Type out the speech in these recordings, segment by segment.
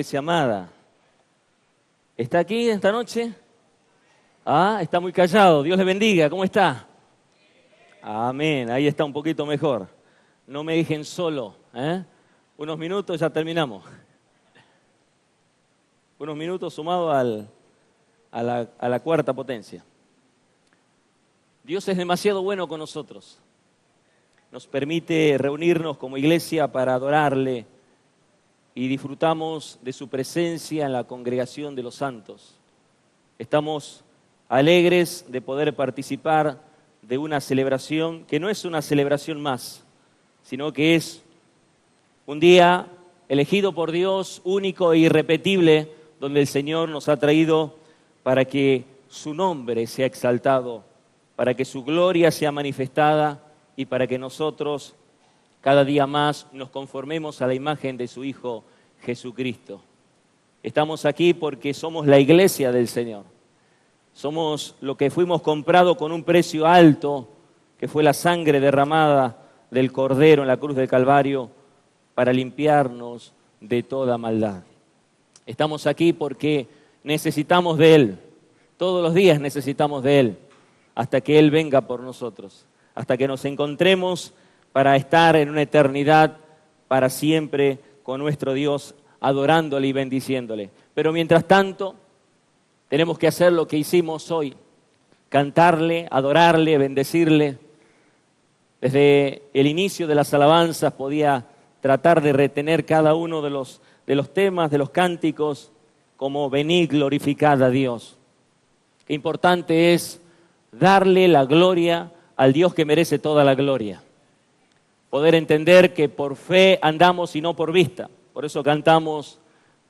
iglesia amada. ¿Está aquí esta noche? Está muy callado. Dios le bendiga. ¿Cómo está? Amén. Ahí está un poquito mejor. No me dejen solo. Unos minutos, ya terminamos. Unos minutos sumados a la cuarta potencia. Dios es demasiado bueno con nosotros. Nos permite reunirnos como iglesia para adorarle y disfrutamos de su presencia en la congregación de los santos. Estamos alegres de poder participar de una celebración que no es una celebración más, sino que es un día elegido por Dios, único e irrepetible, donde el Señor nos ha traído para que su nombre sea exaltado, para que su gloria sea manifestada y para que nosotros cada día más nos conformemos a la imagen de su Hijo Jesucristo. Estamos aquí porque somos la iglesia del Señor. Somos lo que fuimos comprados con un precio alto, que fue la sangre derramada del Cordero en la cruz del Calvario para limpiarnos de toda maldad. Estamos aquí porque necesitamos de Él. Todos los días necesitamos de Él, hasta que Él venga por nosotros, hasta que nos encontremos para estar en una eternidad para siempre con nuestro Dios, adorándole y bendiciéndole. Pero mientras tanto, tenemos que hacer lo que hicimos hoy, cantarle, adorarle, bendecirle. Desde el inicio de las alabanzas podía tratar de retener cada uno de los temas, de los cánticos, como venid, glorificad a Dios. Qué importante es darle la gloria al Dios que merece toda la gloria. Poder entender que por fe andamos y no por vista. Por eso cantamos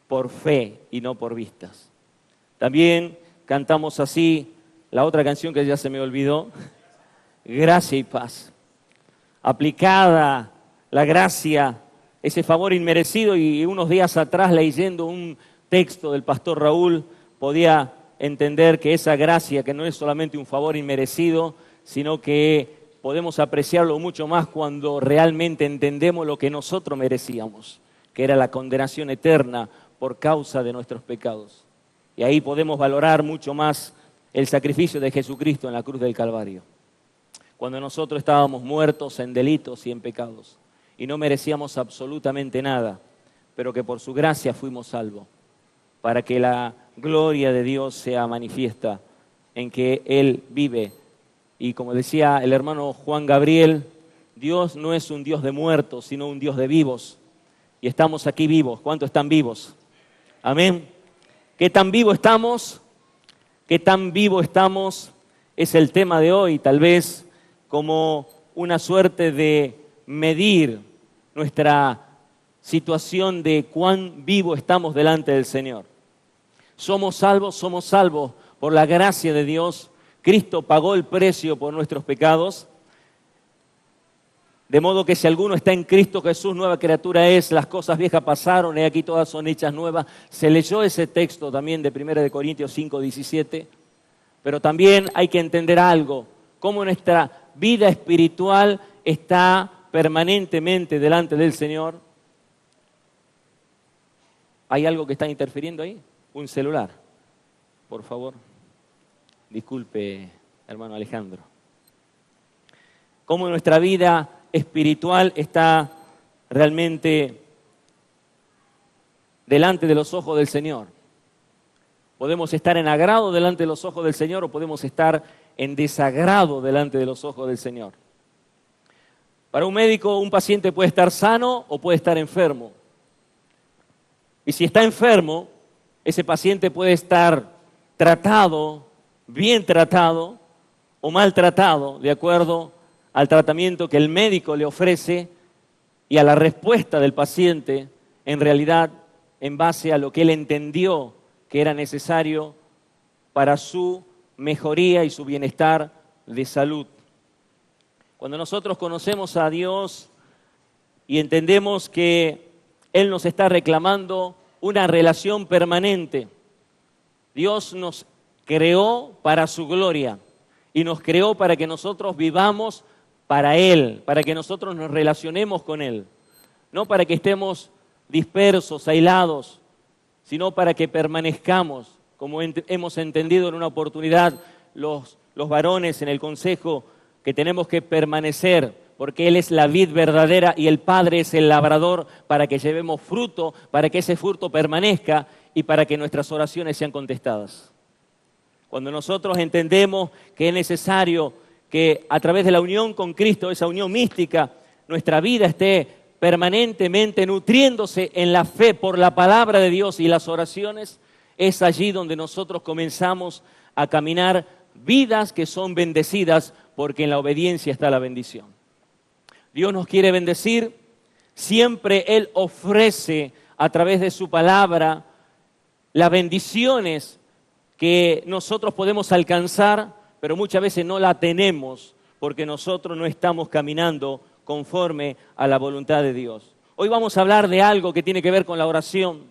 por fe y no por vistas. También cantamos así la otra canción que ya se me olvidó, Gracia y Paz. Aplicada la gracia, ese favor inmerecido, y unos días atrás leyendo un texto del pastor Raúl, podía entender que esa gracia, que no es solamente un favor inmerecido, sino que podemos apreciarlo mucho más cuando realmente entendemos lo que nosotros merecíamos, que era la condenación eterna por causa de nuestros pecados. Y ahí podemos valorar mucho más el sacrificio de Jesucristo en la cruz del Calvario. Cuando nosotros estábamos muertos en delitos y en pecados, y no merecíamos absolutamente nada, pero que por su gracia fuimos salvos, para que la gloria de Dios sea manifiesta en que Él vive. Y como decía el hermano Juan Gabriel, Dios no es un Dios de muertos, sino un Dios de vivos. Y estamos aquí vivos. ¿Cuántos están vivos? Amén. ¿Qué tan vivo estamos? ¿Qué tan vivo estamos? Es el tema de hoy, tal vez como una suerte de medir nuestra situación de cuán vivo estamos delante del Señor. Somos salvos por la gracia de Dios. Cristo pagó el precio por nuestros pecados. De modo que si alguno está en Cristo Jesús, nueva criatura es, las cosas viejas pasaron, y aquí todas son hechas nuevas. Se leyó ese texto también de 1 Corintios 5, 17. Pero también hay que entender algo, cómo nuestra vida espiritual está permanentemente delante del Señor. ¿Hay algo que está interfiriendo ahí? Un celular, por favor. Disculpe, hermano Alejandro. Cómo nuestra vida espiritual está realmente delante de los ojos del Señor. Podemos estar en agrado delante de los ojos del Señor o podemos estar en desagrado delante de los ojos del Señor. Para un médico, un paciente puede estar sano o puede estar enfermo. Y si está enfermo, ese paciente puede estar tratado, bien tratado o maltratado, de acuerdo al tratamiento que el médico le ofrece y a la respuesta del paciente, en realidad, en base a lo que él entendió que era necesario para su mejoría y su bienestar de salud. Cuando nosotros conocemos a Dios y entendemos que Él nos está reclamando una relación permanente, Dios nos creó para su gloria y nos creó para que nosotros vivamos para Él, para que nosotros nos relacionemos con Él, no para que estemos dispersos, aislados, sino para que permanezcamos, como hemos entendido en una oportunidad los varones en el consejo, que tenemos que permanecer, porque Él es la vid verdadera y el Padre es el labrador, para que llevemos fruto, para que ese fruto permanezca y para que nuestras oraciones sean contestadas. Cuando nosotros entendemos que es necesario que a través de la unión con Cristo, esa unión mística, nuestra vida esté permanentemente nutriéndose en la fe por la palabra de Dios y las oraciones, es allí donde nosotros comenzamos a caminar vidas que son bendecidas, porque en la obediencia está la bendición. Dios nos quiere bendecir, siempre Él ofrece a través de su palabra las bendiciones que nosotros podemos alcanzar, pero muchas veces no la tenemos porque nosotros no estamos caminando conforme a la voluntad de Dios. Hoy vamos a hablar de algo que tiene que ver con la oración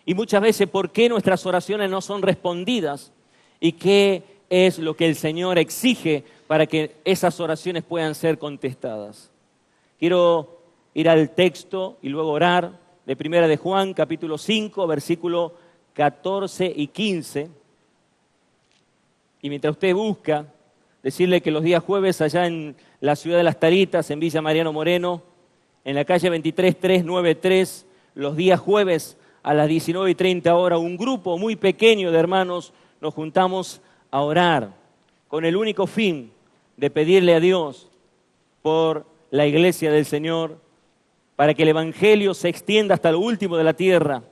y muchas veces por qué nuestras oraciones no son respondidas y qué es lo que el Señor exige para que esas oraciones puedan ser contestadas. Quiero ir al texto y luego orar de Primera de Juan, capítulo 5, versículo 14 y 15. Y mientras usted busca, decirle que los días jueves allá en la ciudad de Las Taritas, en Villa Mariano Moreno, en la calle 23393, los días jueves a las 19:30 horas, un grupo muy pequeño de hermanos nos juntamos a orar con el único fin de pedirle a Dios por la iglesia del Señor, para que el Evangelio se extienda hasta lo último de la tierra,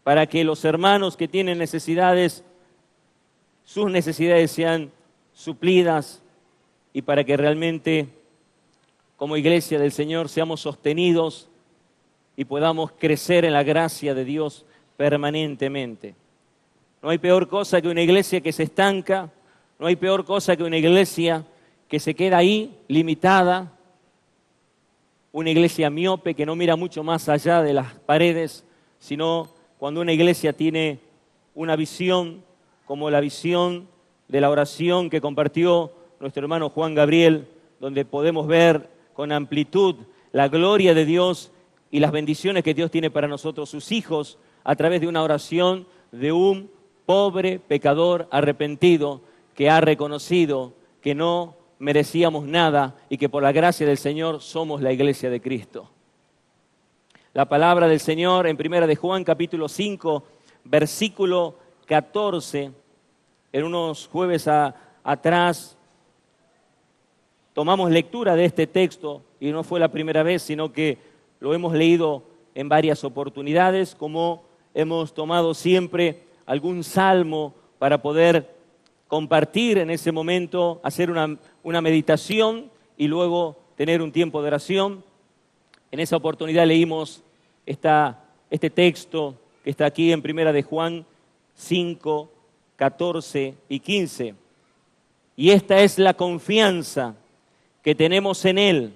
para que los hermanos que tienen necesidades, sus necesidades sean suplidas y para que realmente como iglesia del Señor seamos sostenidos y podamos crecer en la gracia de Dios permanentemente. No hay peor cosa que una iglesia que se estanca, no hay peor cosa que una iglesia que se queda ahí, limitada, una iglesia miope que no mira mucho más allá de las paredes, sino cuando una iglesia tiene una visión como la visión de la oración que compartió nuestro hermano Juan Gabriel, donde podemos ver con amplitud la gloria de Dios y las bendiciones que Dios tiene para nosotros, sus hijos, a través de una oración de un pobre pecador arrepentido que ha reconocido que no merecíamos nada y que por la gracia del Señor somos la iglesia de Cristo. La palabra del Señor en Primera de Juan, capítulo 5, versículo 14, en unos jueves atrás tomamos lectura de este texto y no fue la primera vez, sino que lo hemos leído en varias oportunidades, como hemos tomado siempre algún salmo para poder compartir en ese momento, hacer una meditación y luego tener un tiempo de oración. En esa oportunidad leímos este texto que está aquí en Primera de Juan 5, 14 y 15. Y esta es la confianza que tenemos en Él,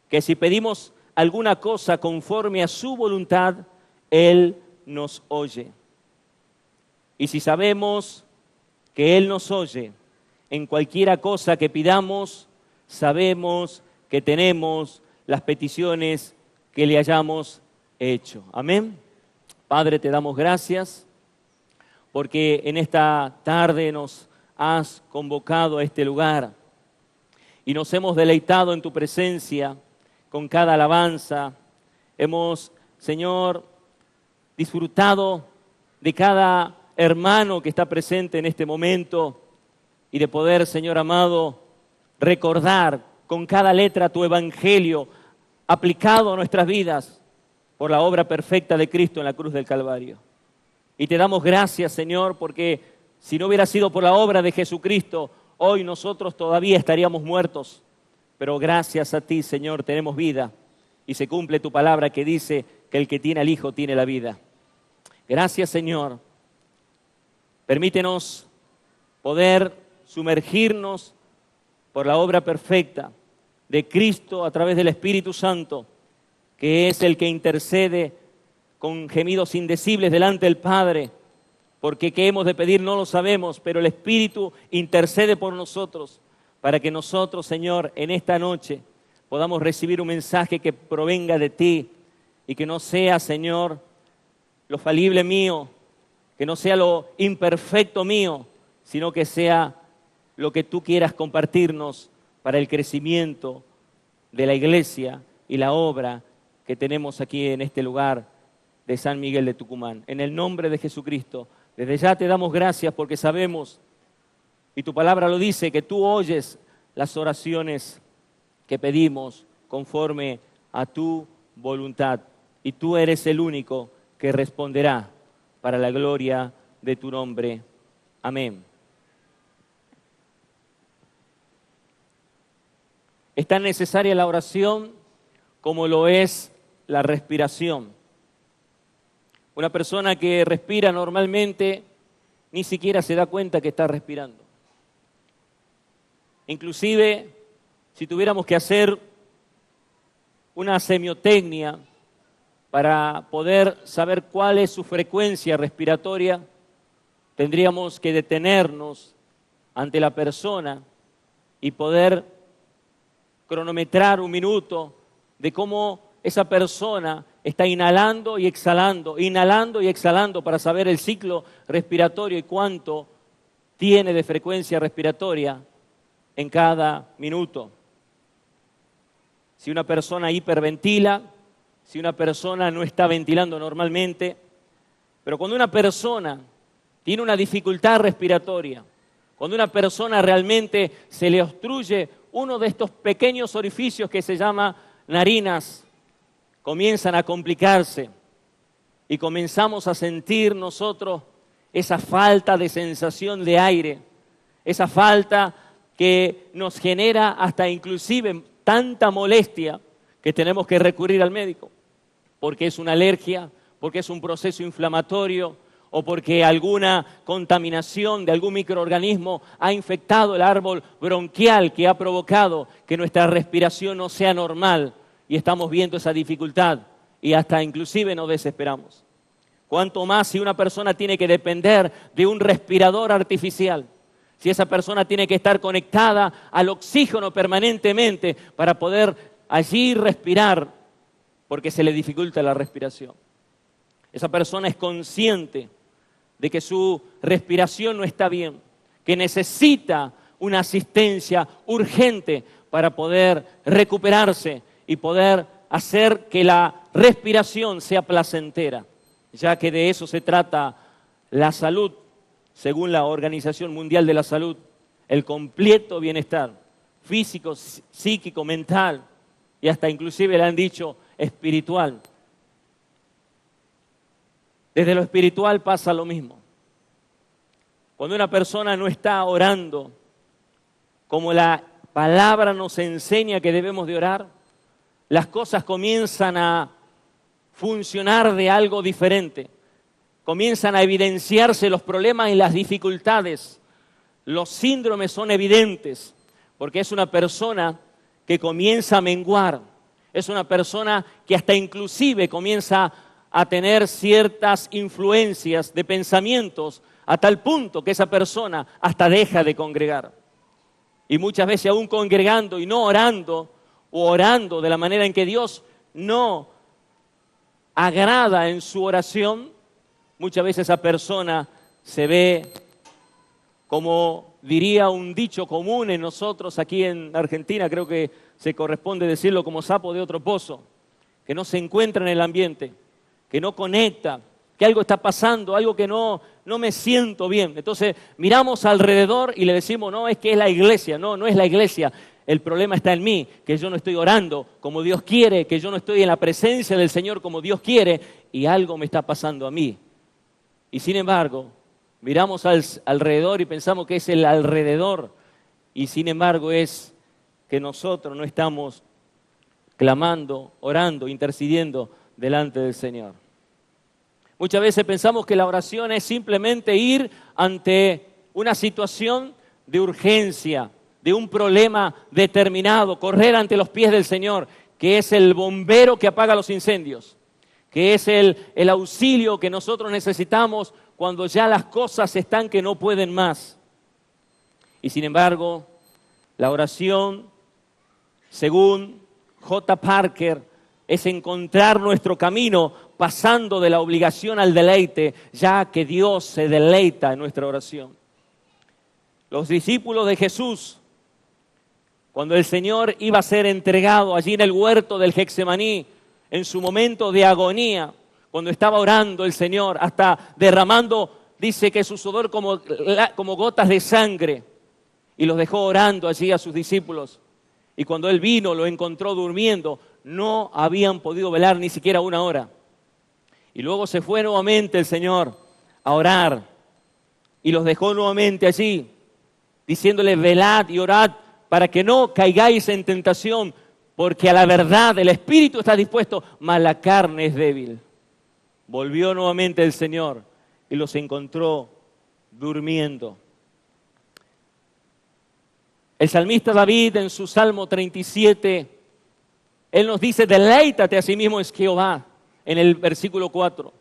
que si pedimos alguna cosa conforme a su voluntad, Él nos oye. Y si sabemos que Él nos oye, en cualquiera cosa que pidamos, sabemos que tenemos las peticiones que le hayamos hecho. Amén. Padre, te damos gracias porque en esta tarde nos has convocado a este lugar y nos hemos deleitado en tu presencia con cada alabanza. Hemos, Señor, disfrutado de cada hermano que está presente en este momento y de poder, Señor amado, recordar con cada letra tu evangelio aplicado a nuestras vidas por la obra perfecta de Cristo en la cruz del Calvario. Y te damos gracias, Señor, porque si no hubiera sido por la obra de Jesucristo, hoy nosotros todavía estaríamos muertos. Pero gracias a ti, Señor, tenemos vida y se cumple tu palabra que dice que el que tiene al Hijo tiene la vida. Gracias, Señor. Permítenos poder sumergirnos por la obra perfecta de Cristo a través del Espíritu Santo, que es el que intercede con gemidos indecibles delante del Padre, porque qué hemos de pedir no lo sabemos, pero el Espíritu intercede por nosotros, para que nosotros, Señor, en esta noche podamos recibir un mensaje que provenga de ti y que no sea, Señor, lo falible mío, que no sea lo imperfecto mío, sino que sea lo que tú quieras compartirnos para el crecimiento de la iglesia y la obra que tenemos aquí en este lugar de San Miguel de Tucumán. En el nombre de Jesucristo, desde ya te damos gracias porque sabemos, y tu palabra lo dice, que tú oyes las oraciones que pedimos conforme a tu voluntad. Y tú eres el único que responderá para la gloria de tu nombre. Amén. Es tan necesaria la oración como lo es la respiración. Una persona que respira normalmente ni siquiera se da cuenta que está respirando. Inclusive, si tuviéramos que hacer una semiotecnia para poder saber cuál es su frecuencia respiratoria, tendríamos que detenernos ante la persona y poder cronometrar un minuto de cómo esa persona está inhalando y exhalando para saber el ciclo respiratorio y cuánto tiene de frecuencia respiratoria en cada minuto. Si una persona hiperventila, si una persona no está ventilando normalmente, pero cuando una persona tiene una dificultad respiratoria, cuando una persona realmente se le obstruye uno de estos pequeños orificios que se llama narinas, comienzan a complicarse y comenzamos a sentir nosotros esa falta de sensación de aire, esa falta que nos genera hasta inclusive tanta molestia que tenemos que recurrir al médico, porque es una alergia, porque es un proceso inflamatorio o porque alguna contaminación de algún microorganismo ha infectado el árbol bronquial que ha provocado que nuestra respiración no sea normal y estamos viendo esa dificultad y hasta inclusive nos desesperamos. Cuanto más si una persona tiene que depender de un respirador artificial, si esa persona tiene que estar conectada al oxígeno permanentemente para poder allí respirar, porque se le dificulta la respiración. Esa persona es consciente de que su respiración no está bien, que necesita una asistencia urgente para poder recuperarse y poder hacer que la respiración sea placentera, ya que de eso se trata la salud. Según la Organización Mundial de la Salud, el completo bienestar físico, psíquico, mental y hasta inclusive le han dicho espiritual. Desde lo espiritual pasa lo mismo. Cuando una persona no está orando como la palabra nos enseña que debemos de orar, las cosas comienzan a funcionar de algo diferente. Comienzan a evidenciarse los problemas y las dificultades. Los síndromes son evidentes, porque es una persona que comienza a menguar. Es una persona que hasta inclusive comienza a tener ciertas influencias de pensamientos a tal punto que esa persona hasta deja de congregar. Y muchas veces aún congregando y no orando, o orando de la manera en que Dios no agrada en su oración, muchas veces esa persona se ve, como diría un dicho común en nosotros aquí en Argentina, creo que se corresponde decirlo como sapo de otro pozo, que no se encuentra en el ambiente, que no conecta, que algo está pasando, algo que no me siento bien. Entonces miramos alrededor y le decimos, no, es que es la iglesia. No, no es la iglesia. El problema está en mí, que yo no estoy orando como Dios quiere, que yo no estoy en la presencia del Señor como Dios quiere y algo me está pasando a mí. Y sin embargo, miramos alrededor y pensamos que es el alrededor y sin embargo es que nosotros no estamos clamando, orando, intercediendo delante del Señor. Muchas veces pensamos que la oración es simplemente ir ante una situación de urgencia, de un problema determinado, correr ante los pies del Señor, que es el bombero que apaga los incendios, que es el auxilio que nosotros necesitamos cuando ya las cosas están que no pueden más. Y sin embargo, la oración, según J. Parker, es encontrar nuestro camino pasando de la obligación al deleite, ya que Dios se deleita en nuestra oración. Los discípulos de Jesús, cuando el Señor iba a ser entregado allí en el huerto del Getsemaní, en su momento de agonía, cuando estaba orando el Señor, hasta derramando, dice que su sudor como gotas de sangre, y los dejó orando allí a sus discípulos. Y cuando Él vino, lo encontró durmiendo, no habían podido velar ni siquiera una hora. Y luego se fue nuevamente el Señor a orar, y los dejó nuevamente allí, diciéndole: velad y orad para que no caigáis en tentación, porque a la verdad el espíritu está dispuesto, mas la carne es débil. Volvió nuevamente el Señor y los encontró durmiendo. El salmista David, en su Salmo 37, él nos dice: deleítate a sí mismo en Jehová, en el versículo 4,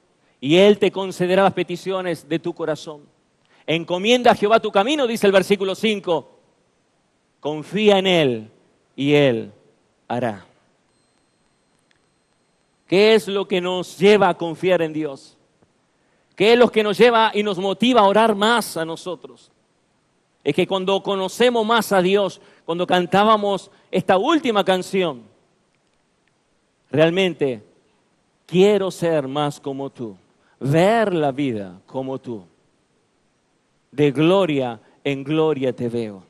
y Él te concederá las peticiones de tu corazón. Encomienda a Jehová tu camino, dice el versículo 5, confía en Él y Él hará. ¿Qué es lo que nos lleva a confiar en Dios? ¿Qué es lo que nos lleva y nos motiva a orar más a nosotros? Es que cuando conocemos más a Dios, cuando cantábamos esta última canción, realmente quiero ser más como tú, ver la vida como tú. De gloria en gloria te veo.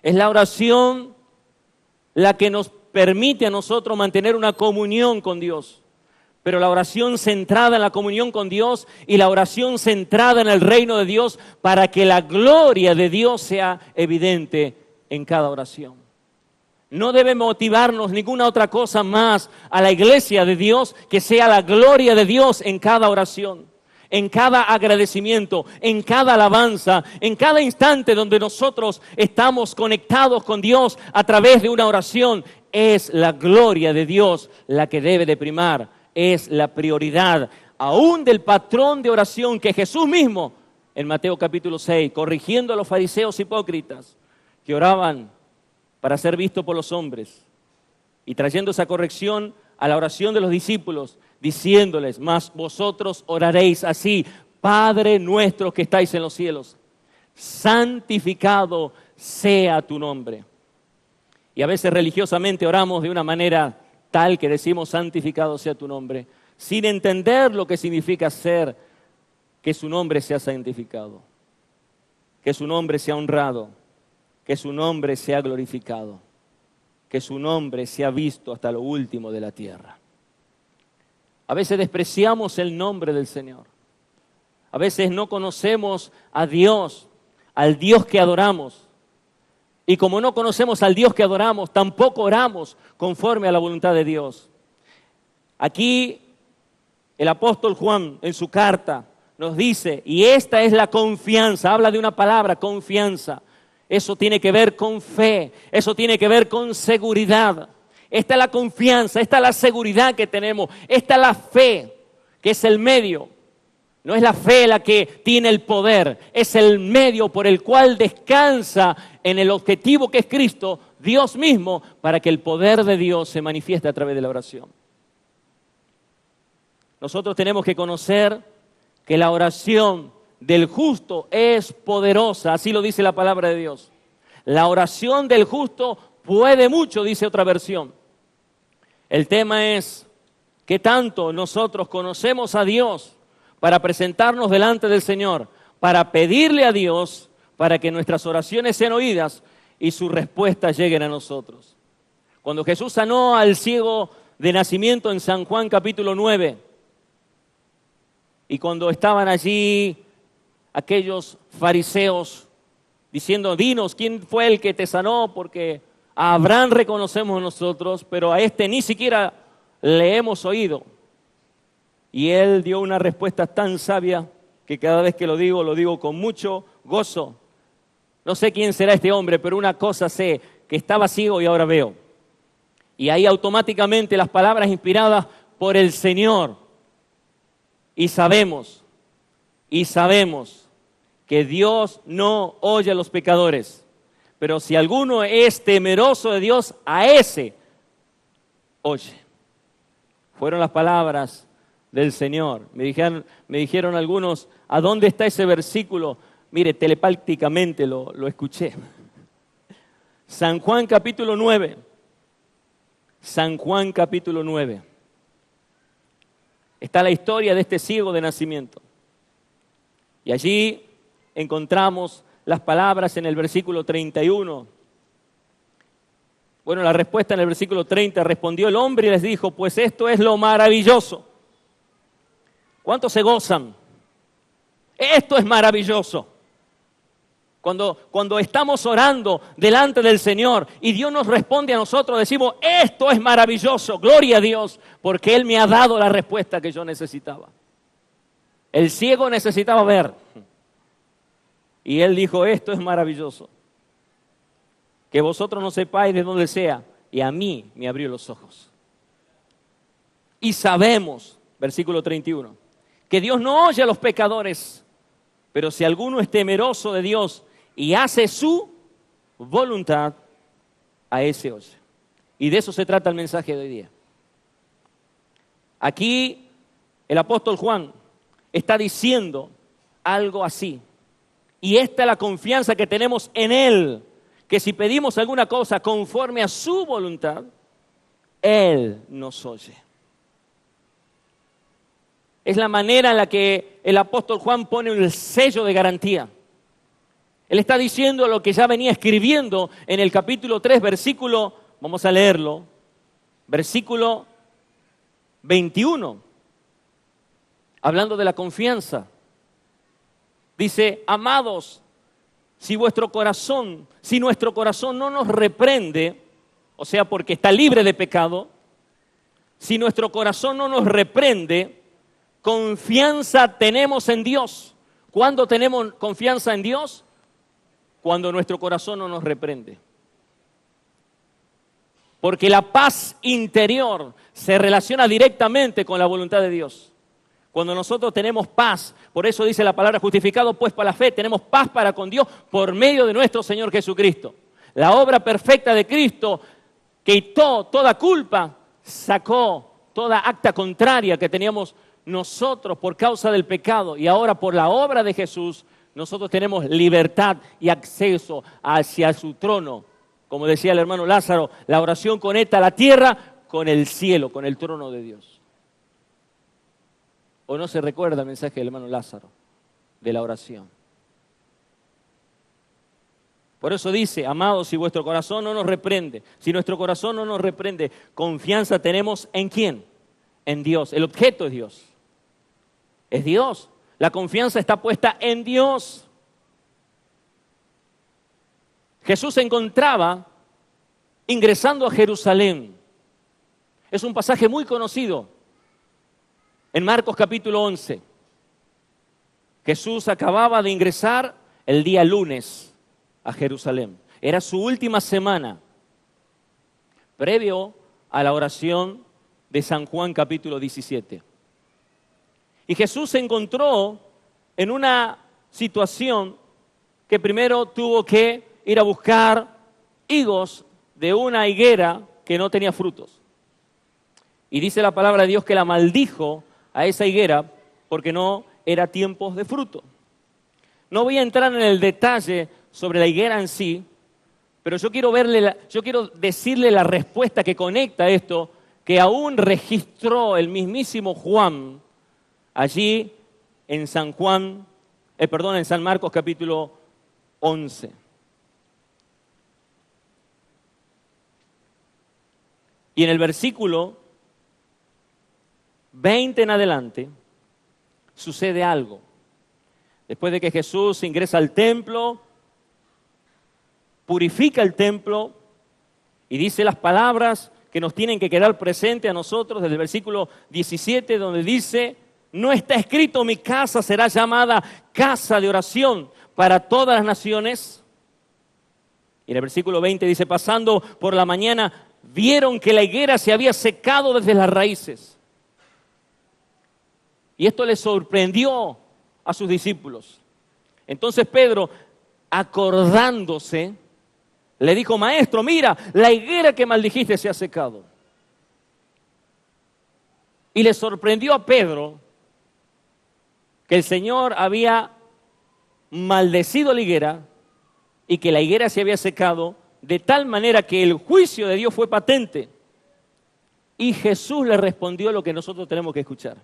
Es la oración la que nos permite a nosotros mantener una comunión con Dios. Pero la oración centrada en la comunión con Dios y la oración centrada en el reino de Dios, para que la gloria de Dios sea evidente en cada oración. No debe motivarnos ninguna otra cosa más a la iglesia de Dios que sea la gloria de Dios en cada oración, en cada agradecimiento, en cada alabanza, en cada instante donde nosotros estamos conectados con Dios a través de una oración. Es la gloria de Dios la que debe de primar, es la prioridad, aún del patrón de oración que Jesús mismo, en Mateo capítulo 6, corrigiendo a los fariseos hipócritas que oraban para ser vistos por los hombres, y trayendo esa corrección a la oración de los discípulos, diciéndoles: mas vosotros oraréis así: Padre nuestro que estáis en los cielos, santificado sea tu nombre. Y a veces religiosamente oramos de una manera tal que decimos: santificado sea tu nombre, sin entender lo que significa ser, que su nombre sea santificado, que su nombre sea honrado, que su nombre sea glorificado, que su nombre sea visto hasta lo último de la tierra. A veces despreciamos el nombre del Señor. A veces no conocemos a Dios, al Dios que adoramos. Y como no conocemos al Dios que adoramos, tampoco oramos conforme a la voluntad de Dios. Aquí el apóstol Juan, en su carta, nos dice: y esta es la confianza. Habla de una palabra, confianza. Eso tiene que ver con fe, eso tiene que ver con seguridad. Esta es la confianza, esta es la seguridad que tenemos, esta es la fe, que es el medio. No es la fe la que tiene el poder, es el medio por el cual descansa en el objetivo que es Cristo, Dios mismo, para que el poder de Dios se manifieste a través de la oración. Nosotros tenemos que conocer que la oración del justo es poderosa, así lo dice la palabra de Dios. La oración del justo puede mucho, dice otra versión. El tema es: ¿qué tanto nosotros conocemos a Dios para presentarnos delante del Señor, para pedirle a Dios para que nuestras oraciones sean oídas y sus respuestas lleguen a nosotros? Cuando Jesús sanó al ciego de nacimiento en San Juan capítulo 9, y cuando estaban allí aquellos fariseos diciendo: dinos, ¿quién fue el que te sanó? Porque a Abraham reconocemos nosotros, pero a este ni siquiera le hemos oído. Y él dio una respuesta tan sabia que cada vez que lo digo con mucho gozo. No sé quién será este hombre, pero una cosa sé, que estaba ciego y ahora veo. Y ahí automáticamente las palabras inspiradas por el Señor. Y sabemos que Dios no oye a los pecadores. Pero si alguno es temeroso de Dios, a ese oye. Fueron las palabras del Señor. Me dijeron algunos, ¿a dónde está ese versículo? Mire, telepáticamente lo escuché. San Juan capítulo 9. San Juan capítulo 9. Está la historia de este ciego de nacimiento. Y allí encontramos las palabras en el versículo 31. Bueno, la respuesta en el versículo 30, respondió el hombre y les dijo, pues esto es lo maravilloso. ¿Cuántos se gozan? Esto es maravilloso. Cuando estamos orando delante del Señor y Dios nos responde a nosotros, decimos, esto es maravilloso, gloria a Dios, porque Él me ha dado la respuesta que yo necesitaba. El ciego necesitaba ver. Y Él dijo, esto es maravilloso. Que vosotros no sepáis de dónde sea. Y a mí me abrió los ojos. Y sabemos, versículo 31, que Dios no oye a los pecadores, pero si alguno es temeroso de Dios y hace su voluntad, a ese oye. Y de eso se trata el mensaje de hoy día. Aquí el apóstol Juan está diciendo algo así. Y esta es la confianza que tenemos en Él, que si pedimos alguna cosa conforme a su voluntad, Él nos oye. Es la manera en la que el apóstol Juan pone el sello de garantía. Él está diciendo lo que ya venía escribiendo en el capítulo 3, versículo, vamos a leerlo, versículo 21, hablando de la confianza. Dice, amados, si nuestro corazón no nos reprende, o sea, porque está libre de pecado, si nuestro corazón no nos reprende, confianza tenemos en Dios. ¿Cuándo tenemos confianza en Dios? Cuando nuestro corazón no nos reprende. Porque la paz interior se relaciona directamente con la voluntad de Dios. Cuando nosotros tenemos paz, por eso dice la palabra justificado, pues por la fe tenemos paz para con Dios por medio de nuestro Señor Jesucristo. La obra perfecta de Cristo que quitó toda culpa, sacó toda acta contraria que teníamos nosotros por causa del pecado, y ahora por la obra de Jesús nosotros tenemos libertad y acceso hacia su trono. Como decía el hermano Lázaro, la oración conecta la tierra con el cielo, con el trono de Dios. ¿O no se recuerda el mensaje del hermano Lázaro de la oración? Por eso dice, amados, si vuestro corazón no nos reprende, si nuestro corazón no nos reprende, confianza tenemos ¿en quién? En Dios. El objeto es Dios. Es Dios. La confianza está puesta en Dios. Jesús se encontraba ingresando a Jerusalén. Es un pasaje muy conocido en Marcos capítulo 11. Jesús acababa de ingresar el día lunes a Jerusalén. Era su última semana, previo a la oración de San Juan capítulo 17. Y Jesús se encontró en una situación que primero tuvo que ir a buscar higos de una higuera que no tenía frutos. Y dice la palabra de Dios que la maldijo a esa higuera porque no era tiempo de fruto. No voy a entrar en el detalle sobre la higuera en sí, pero yo quiero decirle la respuesta que conecta esto, que aún registró el mismísimo Juan allí en San Marcos capítulo 11. Y en el versículo 20 en adelante sucede algo. Después de que Jesús ingresa al templo, purifica el templo y dice las palabras que nos tienen que quedar presentes a nosotros desde el versículo 17, donde dice, no está escrito mi casa será llamada casa de oración para todas las naciones. Y en el versículo 20 dice, pasando por la mañana, vieron que la higuera se había secado desde las raíces. Y esto les sorprendió a sus discípulos. Entonces Pedro, acordándose, le dijo, maestro, mira, la higuera que maldijiste se ha secado. Y le sorprendió a Pedro que el Señor había maldecido la higuera y que la higuera se había secado, de tal manera que el juicio de Dios fue patente. Y Jesús le respondió lo que nosotros tenemos que escuchar.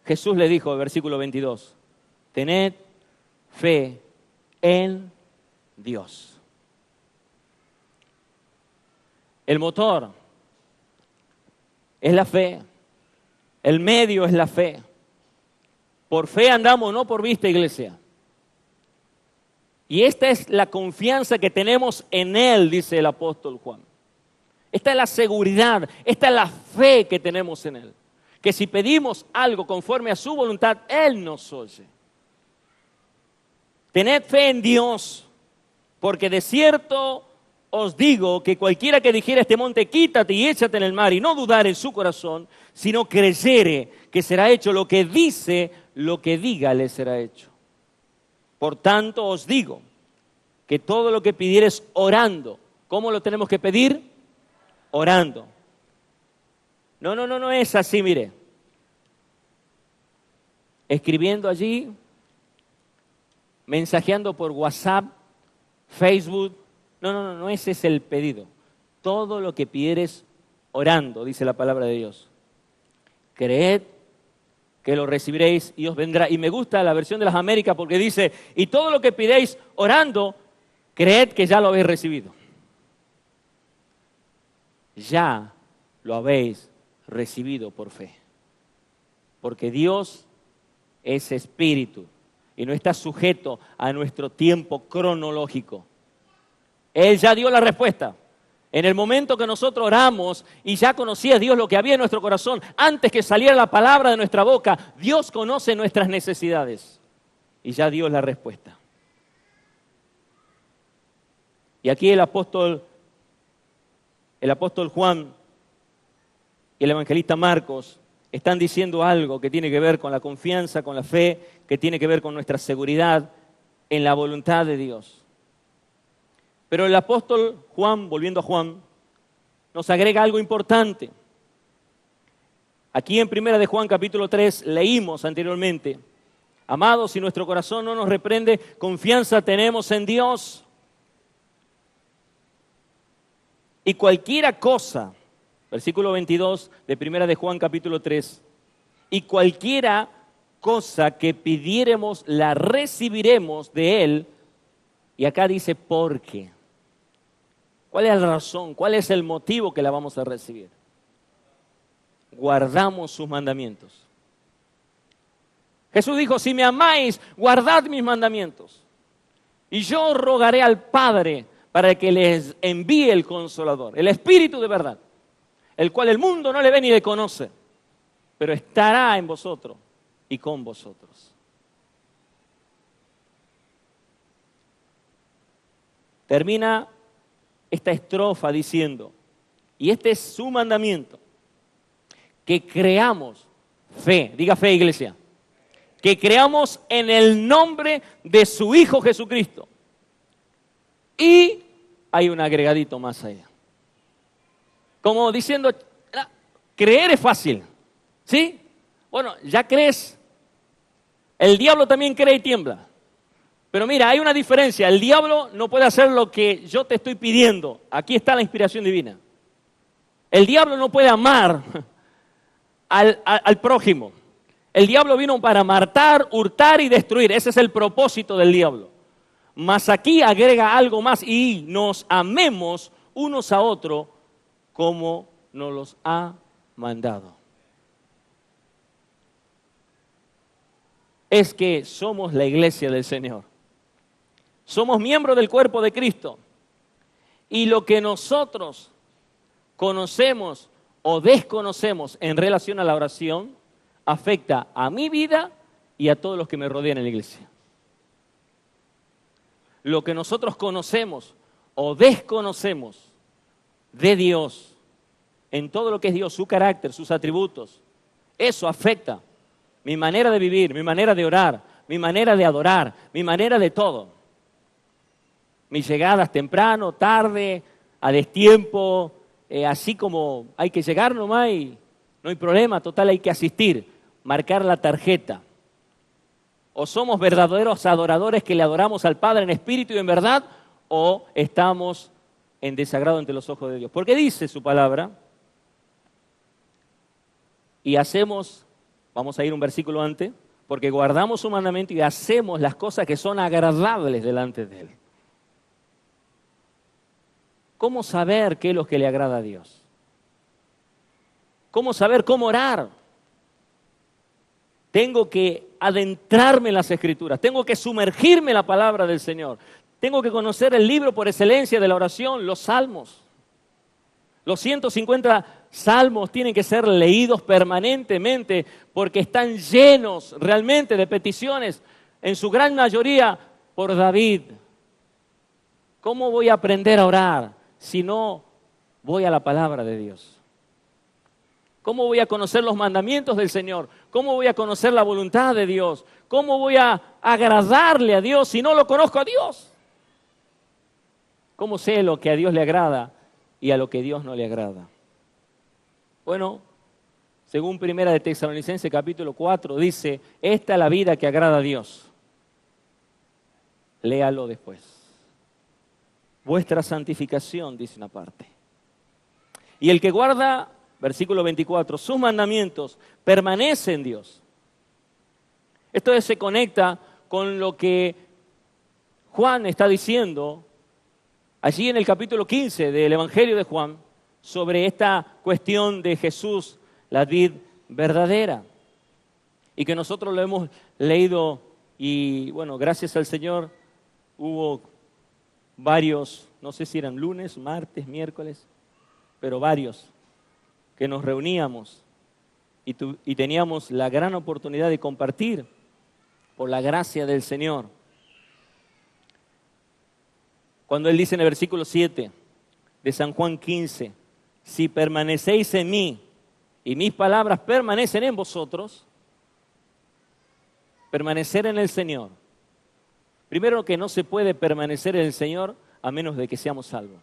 Jesús le dijo, versículo 22, tened fe en Dios. El motor es la fe, el medio es la fe. Por fe andamos, no por vista, iglesia. Y esta es la confianza que tenemos en Él, dice el apóstol Juan. Esta es la seguridad, esta es la fe que tenemos en Él. Que si pedimos algo conforme a su voluntad, Él nos oye. Tened fe en Dios, porque de cierto os digo que cualquiera que dijera a este monte, quítate y échate en el mar, y no dudar en su corazón, sino creyere que será hecho lo que dice, lo que diga le será hecho. Por tanto os digo que todo lo que pidieres orando, ¿cómo lo tenemos que pedir? Orando. No es así, mire. Escribiendo allí, mensajeando por WhatsApp, Facebook. No, ese es el pedido. Todo lo que pidieres orando, dice la palabra de Dios. Creed que lo recibiréis y os vendrá. Y me gusta la versión de las Américas porque dice, y todo lo que pidéis orando, creed que ya lo habéis recibido. Ya lo habéis recibido por fe. Porque Dios es espíritu y no está sujeto a nuestro tiempo cronológico. Él ya dio la respuesta. En el momento que nosotros oramos y ya conocía Dios lo que había en nuestro corazón, antes que saliera la palabra de nuestra boca, Dios conoce nuestras necesidades y ya dio la respuesta. Y aquí el apóstol Juan y el evangelista Marcos están diciendo algo que tiene que ver con la confianza, con la fe, que tiene que ver con nuestra seguridad en la voluntad de Dios. Pero el apóstol Juan, volviendo a Juan, nos agrega algo importante. Aquí en 1 de Juan capítulo 3 leímos anteriormente, amados, si nuestro corazón no nos reprende, confianza tenemos en Dios. Y cualquiera cosa, versículo 22 de 1 de Juan capítulo 3, y cualquiera cosa que pidiéremos la recibiremos de Él. Y acá dice ¿por qué? ¿Cuál es la razón? ¿Cuál es el motivo que la vamos a recibir? Guardamos sus mandamientos. Jesús dijo, si me amáis, guardad mis mandamientos. Y yo rogaré al Padre para que les envíe el Consolador, el Espíritu de verdad, el cual el mundo no le ve ni le conoce, pero estará en vosotros y con vosotros. Termina esta estrofa diciendo, y este es su mandamiento, que creamos fe, diga fe, iglesia, que creamos en el nombre de su Hijo Jesucristo. Y hay un agregadito más allá. Como diciendo, creer es fácil, ¿sí? Bueno, ya crees. El diablo también cree y tiembla. Pero mira, hay una diferencia. El diablo no puede hacer lo que yo te estoy pidiendo. Aquí está la inspiración divina. El diablo no puede amar al prójimo. El diablo vino para matar, hurtar y destruir. Ese es el propósito del diablo. Mas aquí agrega algo más y nos amemos unos a otros como nos los ha mandado. Es que somos la iglesia del Señor. Somos miembros del cuerpo de Cristo. Y lo que nosotros conocemos o desconocemos en relación a la oración afecta a mi vida y a todos los que me rodean en la iglesia. Lo que nosotros conocemos o desconocemos de Dios, en todo lo que es Dios, su carácter, sus atributos, eso afecta mi manera de vivir, mi manera de orar, mi manera de adorar, mi manera de todo. Mis llegadas temprano, tarde, a destiempo, así como hay que llegar nomás y No hay problema, total hay que asistir, marcar la tarjeta. O somos verdaderos adoradores que le adoramos al Padre en espíritu y en verdad, o estamos en desagrado ante los ojos de Dios. Porque dice su palabra, y hacemos, vamos a ir un versículo antes, porque guardamos su mandamiento y hacemos las cosas que son agradables delante de Él. ¿Cómo saber qué es lo que le agrada a Dios? ¿Cómo saber cómo orar? Tengo que adentrarme en las Escrituras, tengo que sumergirme en la palabra del Señor, tengo que conocer el libro por excelencia de la oración, los salmos. Los 150 salmos tienen que ser leídos permanentemente porque están llenos realmente de peticiones, en su gran mayoría por David. ¿Cómo voy a aprender a orar si no voy a la palabra de Dios? ¿Cómo voy a conocer los mandamientos del Señor? ¿Cómo voy a conocer la voluntad de Dios? ¿Cómo voy a agradarle a Dios si no lo conozco a Dios? ¿Cómo sé lo que a Dios le agrada y a lo que Dios no le agrada? Bueno, según Primera de Tesalonicenses capítulo 4 dice, esta es la vida que agrada a Dios. Léalo después. Vuestra santificación, dice una parte. Y el que guarda, versículo 24, sus mandamientos, permanece en Dios. Esto se conecta con lo que Juan está diciendo allí en el capítulo 15 del Evangelio de Juan, sobre esta cuestión de Jesús, la vid verdadera. Y que nosotros lo hemos leído y bueno, gracias al Señor hubo varios, no sé si eran lunes, martes, miércoles, pero varios, que nos reuníamos y teníamos la gran oportunidad de compartir por la gracia del Señor. Cuando Él dice en el versículo 7 de San Juan 15, si permanecéis en mí y mis palabras permanecen en vosotros, permanecer en el Señor. Primero que no se puede permanecer en el Señor a menos de que seamos salvos.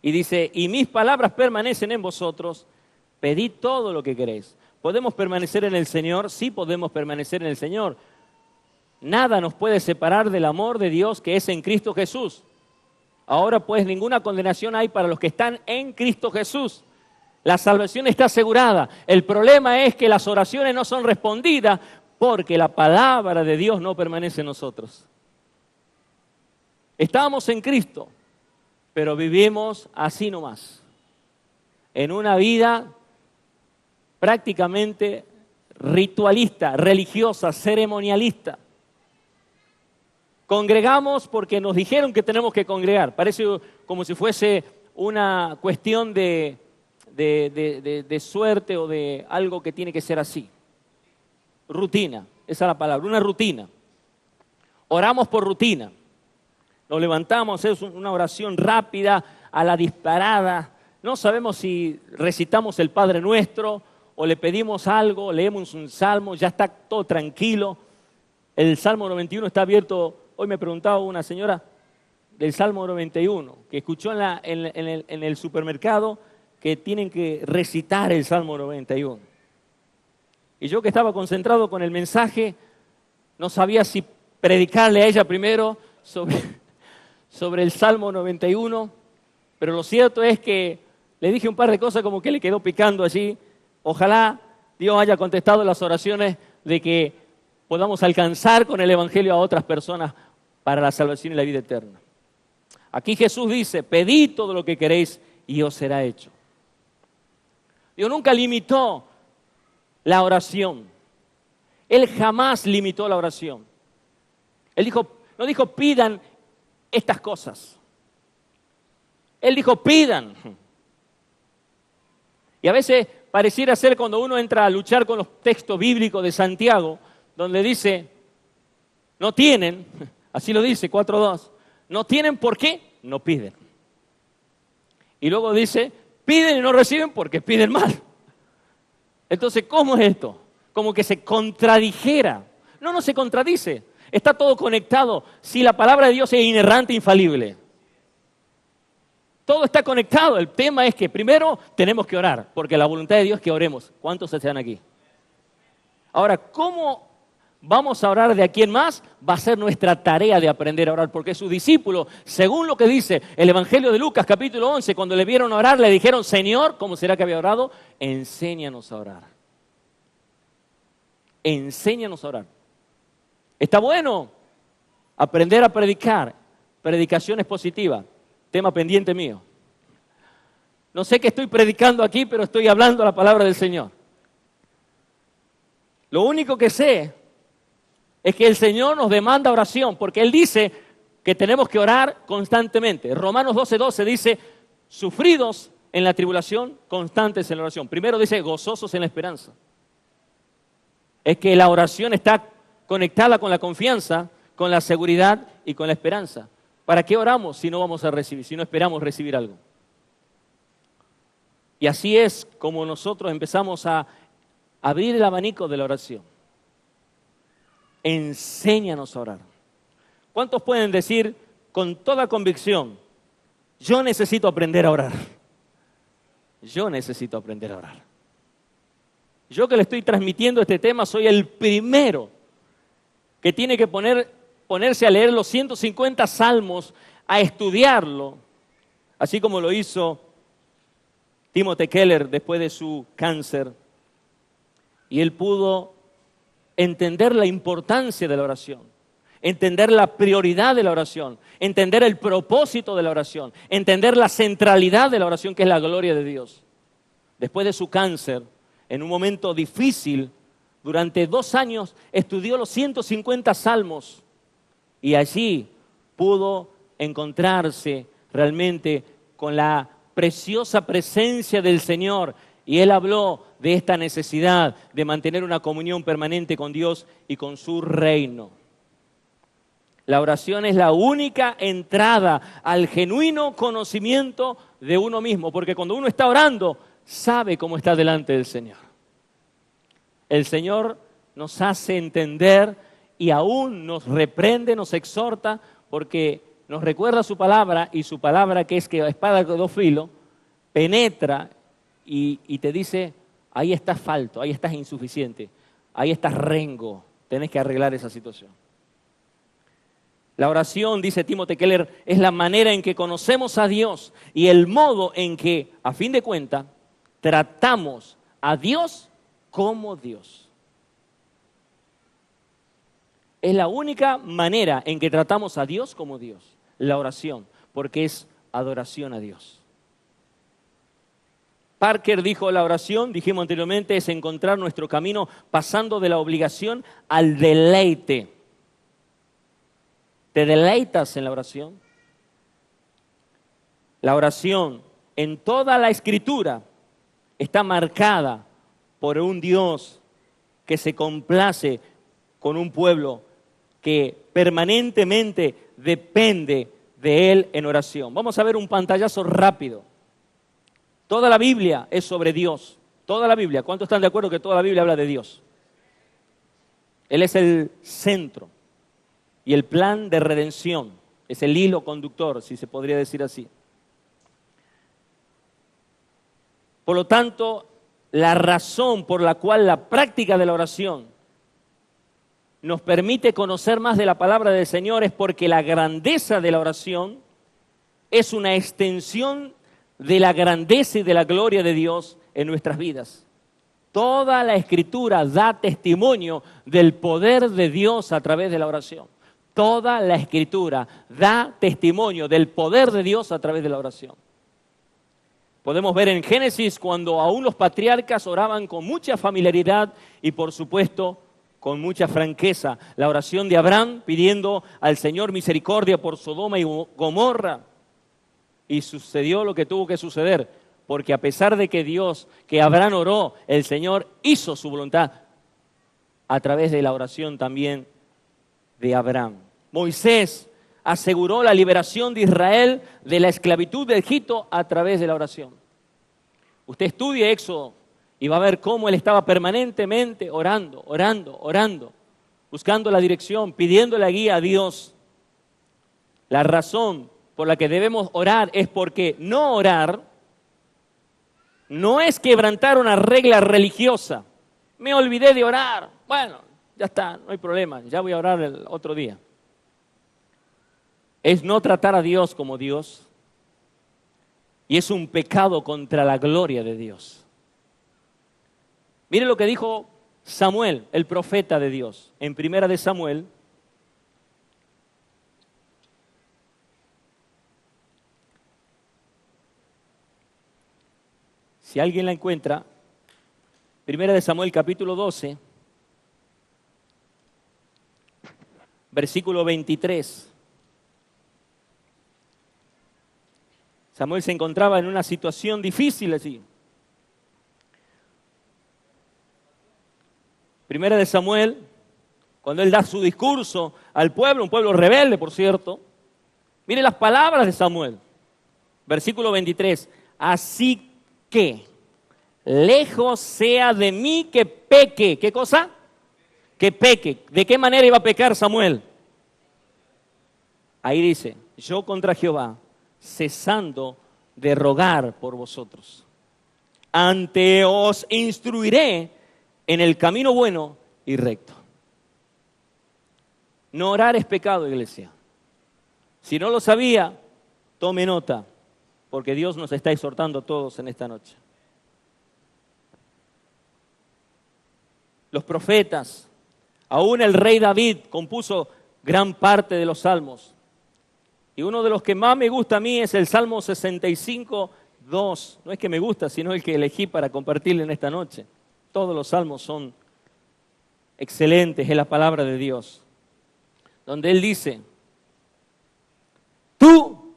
Y dice, y mis palabras permanecen en vosotros, pedid todo lo que queréis. ¿Podemos permanecer en el Señor? Sí, podemos permanecer en el Señor. Nada nos puede separar del amor de Dios que es en Cristo Jesús. Ahora pues ninguna condenación hay para los que están en Cristo Jesús. La salvación está asegurada. El problema es que las oraciones no son respondidas porque la palabra de Dios no permanece en nosotros. Estamos en Cristo, pero vivimos así nomás, en una vida prácticamente ritualista, religiosa, ceremonialista. Congregamos porque nos dijeron que tenemos que congregar. Parece como si fuese una cuestión de suerte o de algo que tiene que ser así. Rutina, esa es la palabra, una rutina. Oramos por rutina. Nos levantamos, es una oración rápida, a la disparada. No sabemos si recitamos el Padre Nuestro o le pedimos algo, leemos un salmo, ya está todo tranquilo. El Salmo 91 está abierto. Hoy me preguntaba una señora del Salmo 91, que escuchó en el supermercado que tienen que recitar el Salmo 91. Y yo que estaba concentrado con el mensaje, no sabía si predicarle a ella primero sobre el Salmo 91, pero lo cierto es que le dije un par de cosas como que le quedó picando allí. Ojalá Dios haya contestado las oraciones de que podamos alcanzar con el Evangelio a otras personas para la salvación y la vida eterna. Aquí Jesús dice, pedid todo lo que queréis y os será hecho. Dios nunca limitó la oración. Él jamás limitó la oración. Él no dijo pidan estas cosas. Él dijo pidan. Y a veces pareciera ser cuando uno entra a luchar con los textos bíblicos de Santiago, donde dice, no tienen, así lo dice 4:2, no tienen por qué, no piden. Y luego dice, piden y no reciben porque piden mal. Entonces, ¿cómo es esto? Como que se contradijera. No se contradice. Está todo conectado. Si la palabra de Dios es inerrante, infalible. Todo está conectado. El tema es que primero tenemos que orar, porque la voluntad de Dios es que oremos. ¿Cuántos están aquí? Ahora, ¿cómo vamos a orar de aquí en más? Va a ser nuestra tarea de aprender a orar, porque sus discípulos, según lo que dice el Evangelio de Lucas, capítulo 11, cuando le vieron orar, le dijeron, Señor, ¿cómo será que había orado? Enséñanos a orar. Enséñanos a orar. Está bueno aprender a predicar. Predicación es positiva. Tema pendiente mío. No sé qué estoy predicando aquí, pero estoy hablando la palabra del Señor. Lo único que sé es que el Señor nos demanda oración, porque Él dice que tenemos que orar constantemente. Romanos 12:12 dice, sufridos en la tribulación, constantes en la oración. Primero dice, gozosos en la esperanza. Es que la oración está conectada con la confianza, con la seguridad y con la esperanza. ¿Para qué oramos si no vamos a recibir, si no esperamos recibir algo? Y así es como nosotros empezamos a abrir el abanico de la oración. Enséñanos a orar. ¿Cuántos pueden decir con toda convicción, yo necesito aprender a orar? Yo necesito aprender a orar. Yo que le estoy transmitiendo este tema soy el primero que tiene que ponerse a leer los 150 salmos, a estudiarlo, así como lo hizo Timothy Keller después de su cáncer. Y él pudo entender la importancia de la oración, entender la prioridad de la oración, entender el propósito de la oración, entender la centralidad de la oración, que es la gloria de Dios. Después de su cáncer, en un momento difícil, durante 2 años estudió los 150 salmos y allí pudo encontrarse realmente con la preciosa presencia del Señor. Y él habló de esta necesidad de mantener una comunión permanente con Dios y con su reino. La oración es la única entrada al genuino conocimiento de uno mismo, porque cuando uno está orando, sabe cómo está delante del Señor. El Señor nos hace entender y aún nos reprende, nos exhorta, porque nos recuerda su palabra, y su palabra, que es que la espada de 2 filos, penetra y te dice, ahí estás falto, ahí estás insuficiente, ahí estás rengo, tenés que arreglar esa situación. La oración, dice Timothy Keller, es la manera en que conocemos a Dios y el modo en que, a fin de cuentas, tratamos a Dios como Dios. Es la única manera en que tratamos a Dios como Dios, la oración, porque es adoración a Dios. Parker dijo, la oración, dijimos anteriormente, es encontrar nuestro camino pasando de la obligación al deleite. ¿Te deleitas en la oración? La oración en toda la Escritura está marcada por un Dios que se complace con un pueblo que permanentemente depende de Él en oración. Vamos a ver un pantallazo rápido. Toda la Biblia es sobre Dios. Toda la Biblia. ¿Cuántos están de acuerdo que toda la Biblia habla de Dios? Él es el centro y el plan de redención. Es el hilo conductor, si se podría decir así. Por lo tanto, la razón por la cual la práctica de la oración nos permite conocer más de la palabra del Señor es porque la grandeza de la oración es una extensión de la grandeza y de la gloria de Dios en nuestras vidas. Toda la Escritura da testimonio del poder de Dios a través de la oración. Toda la Escritura da testimonio del poder de Dios a través de la oración. Podemos ver en Génesis cuando aún los patriarcas oraban con mucha familiaridad y, por supuesto, con mucha franqueza. La oración de Abraham pidiendo al Señor misericordia por Sodoma y Gomorra. Y sucedió lo que tuvo que suceder, porque a pesar de que Abraham oró, el Señor hizo su voluntad a través de la oración también de Abraham. Moisés aseguró la liberación de Israel de la esclavitud de Egipto a través de la oración. Usted estudie Éxodo y va a ver cómo él estaba permanentemente orando, buscando la dirección, pidiendo la guía a Dios. La razón por la que debemos orar es porque no orar no es quebrantar una regla religiosa. Me olvidé de orar. Bueno, ya está, no hay problema, ya voy a orar el otro día. Es no tratar a Dios como Dios y es un pecado contra la gloria de Dios. Mire lo que dijo Samuel, el profeta de Dios, en Primera de Samuel. Si alguien la encuentra, Primera de Samuel capítulo 12, versículo 23. Samuel se encontraba en una situación difícil así. Primera de Samuel, cuando él da su discurso al pueblo, un pueblo rebelde, por cierto. Mire las palabras de Samuel. Versículo 23. Así que, lejos sea de mí que peque. ¿Qué cosa? Que peque. ¿De qué manera iba a pecar Samuel? Ahí dice, yo contra Jehová, cesando de rogar por vosotros. Ante os instruiré en el camino bueno y recto. No orar es pecado, iglesia. Si no lo sabía, tome nota, porque Dios nos está exhortando a todos en esta noche. Los profetas, aún el rey David compuso gran parte de los salmos. Y uno de los que más me gusta a mí es el Salmo 65, 2. No es que me gusta, sino el que elegí para compartirle en esta noche. Todos los salmos son excelentes, es la palabra de Dios. Donde Él dice, tú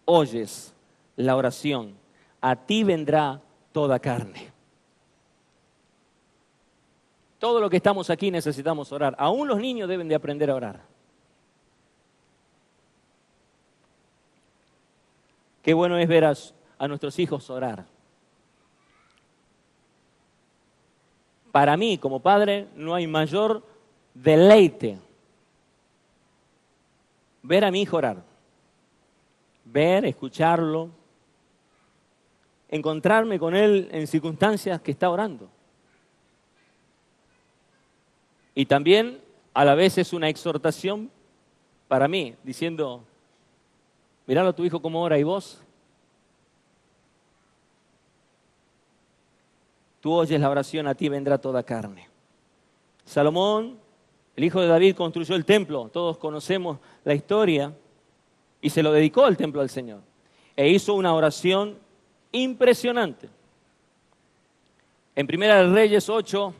oyes la oración, a ti vendrá toda carne. Todo lo que estamos aquí necesitamos orar. Aún los niños deben de aprender a orar. Qué bueno es ver a nuestros hijos orar. Para mí, como padre, no hay mayor deleite ver a mi hijo orar. Ver, escucharlo, encontrarme con él en circunstancias que está orando. Y también, a la vez, es una exhortación para mí, diciendo, miralo a tu hijo cómo ora y vos. Tú oyes la oración, a ti vendrá toda carne. Salomón, el hijo de David, construyó el templo. Todos conocemos la historia. Y se lo dedicó el templo al Señor. E hizo una oración impresionante. En Primera de Reyes 8,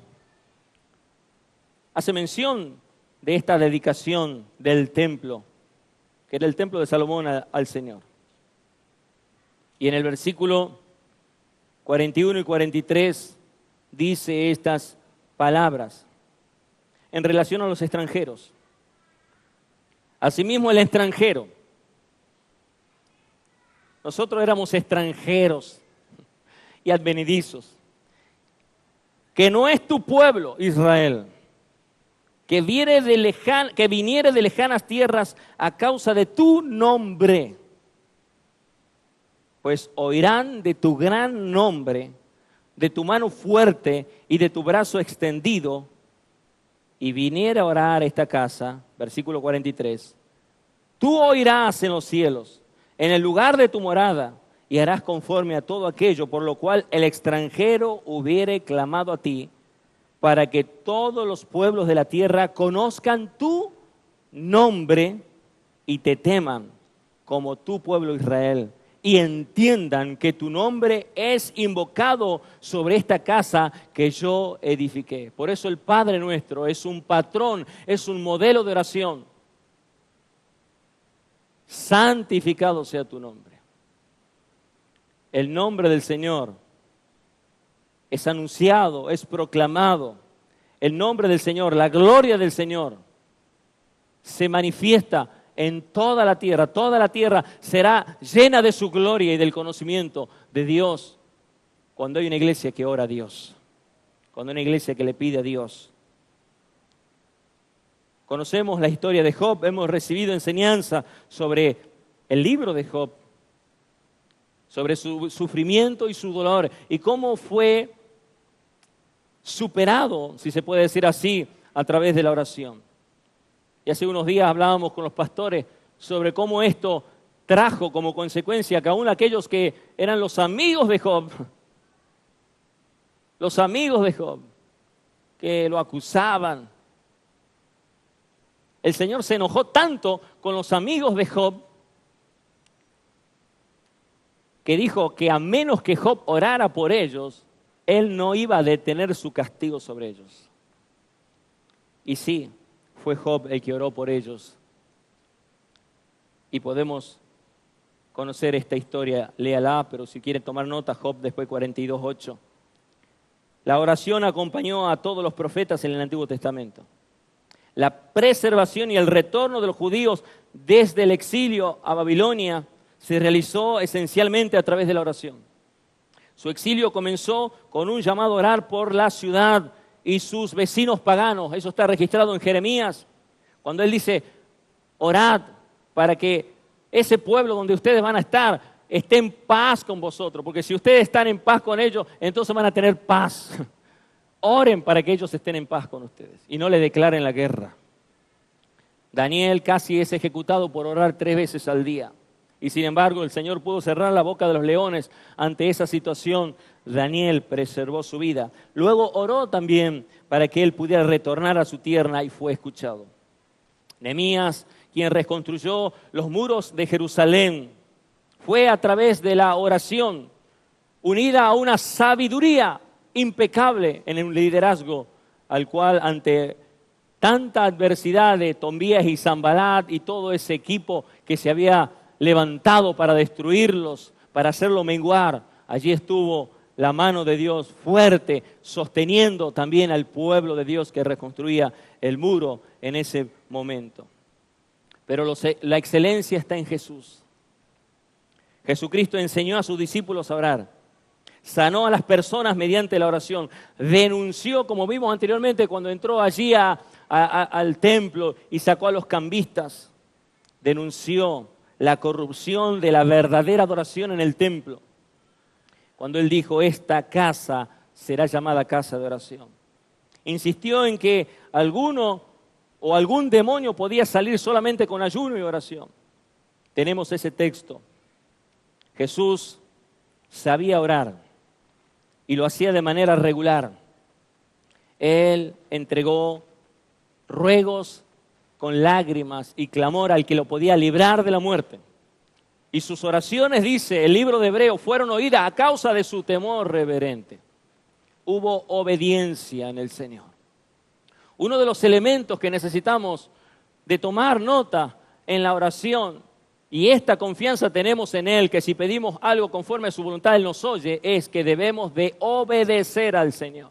hace mención de esta dedicación del templo, que era el templo de Salomón al Señor. Y en el versículo 41 y 43 dice estas palabras en relación a los extranjeros. Asimismo, el extranjero. Nosotros éramos extranjeros y advenedizos. Que no es tu pueblo, Israel, que viniere de lejanas tierras a causa de tu nombre. Pues oirán de tu gran nombre, de tu mano fuerte y de tu brazo extendido, y viniera a orar a esta casa, versículo 43, tú oirás en los cielos, en el lugar de tu morada, y harás conforme a todo aquello por lo cual el extranjero hubiere clamado a ti, para que todos los pueblos de la tierra conozcan tu nombre y te teman como tu pueblo Israel, y entiendan que tu nombre es invocado sobre esta casa que yo edifiqué. Por eso el Padre nuestro es un patrón, es un modelo de oración. Santificado sea tu nombre. El nombre del Señor es anunciado, es proclamado. El nombre del Señor, la gloria del Señor se manifiesta en toda la tierra será llena de su gloria y del conocimiento de Dios cuando hay una iglesia que ora a Dios, cuando hay una iglesia que le pide a Dios. Conocemos la historia de Job, hemos recibido enseñanza sobre el libro de Job, sobre su sufrimiento y su dolor, y cómo fue superado, si se puede decir así, a través de la oración. Y hace unos días hablábamos con los pastores sobre cómo esto trajo como consecuencia que aún aquellos que eran los amigos de Job, que lo acusaban, el Señor se enojó tanto con los amigos de Job que dijo que a menos que Job orara por ellos, él no iba a detener su castigo sobre ellos. Y sí, fue Job el que oró por ellos. Y podemos conocer esta historia, léala, pero si quieren tomar nota, Job después 42:8. La oración acompañó a todos los profetas en el Antiguo Testamento. La preservación y el retorno de los judíos desde el exilio a Babilonia se realizó esencialmente a través de la oración. Su exilio comenzó con un llamado a orar por la ciudad y sus vecinos paganos. Eso está registrado en Jeremías, cuando él dice, orad para que ese pueblo donde ustedes van a estar esté en paz con vosotros, porque si ustedes están en paz con ellos, entonces van a tener paz. Oren para que ellos estén en paz con ustedes y no le declaren la guerra. Daniel casi es ejecutado por orar 3 veces al día. Y sin embargo, el Señor pudo cerrar la boca de los leones ante esa situación. Daniel preservó su vida. Luego oró también para que él pudiera retornar a su tierra y fue escuchado. Nehemías, quien reconstruyó los muros de Jerusalén, fue a través de la oración, unida a una sabiduría impecable en un liderazgo al cual ante tanta adversidad de Tobías y Sanbalat y todo ese equipo que se había levantado para destruirlos, para hacerlo menguar, allí estuvo la mano de Dios fuerte, sosteniendo también al pueblo de Dios que reconstruía el muro en ese momento. Pero la excelencia está en Jesús. Jesucristo enseñó a sus discípulos a orar, sanó a las personas mediante la oración, denunció, como vimos anteriormente cuando entró allí al templo y sacó a los cambistas, denunció la corrupción de la verdadera adoración en el templo. Cuando él dijo, esta casa será llamada casa de oración. Insistió en que alguno o algún demonio podía salir solamente con ayuno y oración. Tenemos ese texto. Jesús sabía orar y lo hacía de manera regular. Él entregó ruegos con lágrimas y clamor al que lo podía librar de la muerte. Y sus oraciones, dice el libro de Hebreos, fueron oídas a causa de su temor reverente. Hubo obediencia en el Señor. Uno de los elementos que necesitamos de tomar nota en la oración, y esta confianza tenemos en Él, que si pedimos algo conforme a su voluntad, Él nos oye, es que debemos de obedecer al Señor.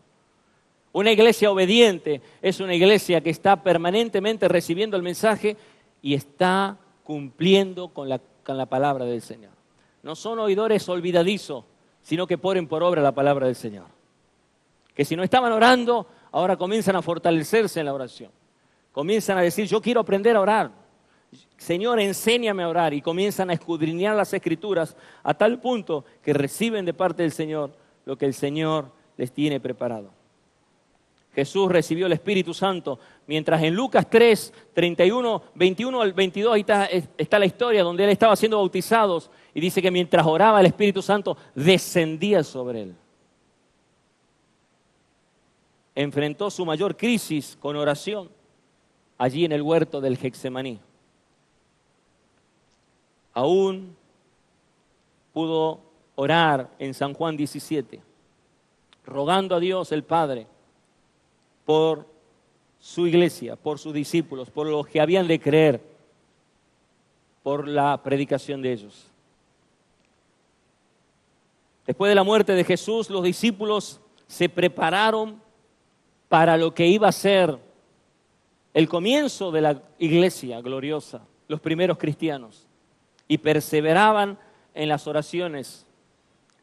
Una iglesia obediente es una iglesia que está permanentemente recibiendo el mensaje y está cumpliendo con la palabra del Señor. No son oidores olvidadizos, sino que ponen por obra la palabra del Señor. Que si no estaban orando, ahora comienzan a fortalecerse en la oración. Comienzan a decir, yo quiero aprender a orar. Señor, enséñame a orar. Y comienzan a escudriñar las Escrituras a tal punto que reciben de parte del Señor lo que el Señor les tiene preparado. Jesús recibió el Espíritu Santo, mientras en Lucas 3, 31, 21 al 22, ahí está la historia donde Él estaba siendo bautizado y dice que mientras oraba el Espíritu Santo descendía sobre Él. Enfrentó su mayor crisis con oración allí en el huerto del Getsemaní. Aún pudo orar en San Juan 17, rogando a Dios el Padre por su iglesia, por sus discípulos, por los que habían de creer, por la predicación de ellos. Después de la muerte de Jesús, los discípulos se prepararon para lo que iba a ser el comienzo de la iglesia gloriosa, los primeros cristianos, y perseveraban en las oraciones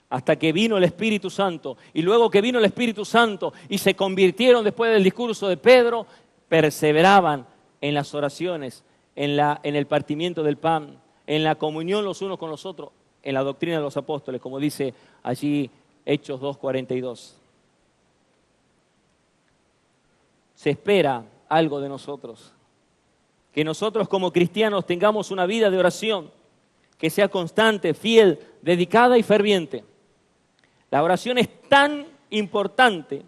hasta que vino el Espíritu Santo. Y luego que vino el Espíritu Santo y se convirtieron después del discurso de Pedro, perseveraban en las oraciones, en el partimiento del pan, en la comunión los unos con los otros, en la doctrina de los apóstoles, como dice allí Hechos 2:42. Se espera algo de nosotros, que nosotros como cristianos tengamos una vida de oración que sea constante, fiel, dedicada y ferviente. La oración es tan importante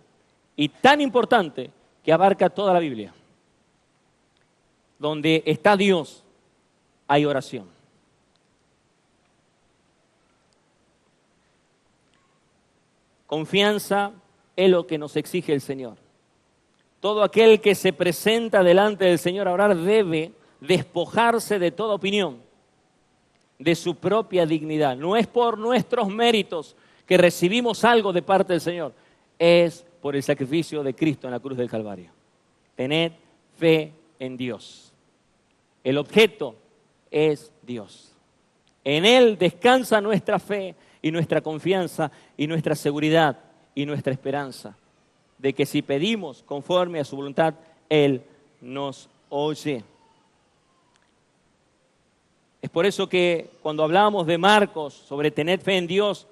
y tan importante que abarca toda la Biblia. Donde está Dios, hay oración. Confianza es lo que nos exige el Señor. Todo aquel que se presenta delante del Señor a orar debe despojarse de toda opinión, de su propia dignidad. No es por nuestros méritos que recibimos algo de parte del Señor, es por el sacrificio de Cristo en la cruz del Calvario. Tened fe en Dios. El objeto es Dios. En Él descansa nuestra fe y nuestra confianza y nuestra seguridad y nuestra esperanza de que si pedimos conforme a su voluntad, Él nos oye. Es por eso que cuando hablamos de Marcos sobre tener fe en Dios,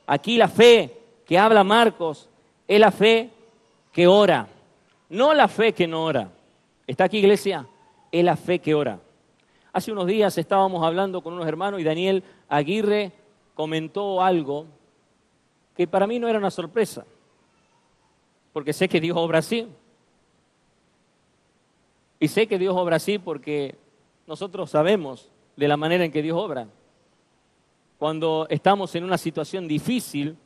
aquí la fe que habla Marcos es la fe que ora, no la fe que no ora. ¿Está aquí, iglesia? Es la fe que ora. Hace unos días estábamos hablando con unos hermanos y Daniel Aguirre comentó algo que para mí no era una sorpresa, porque sé que Dios obra así. Y sé que Dios obra así porque nosotros sabemos de la manera en que Dios obra. Cuando estamos en una situación difícil,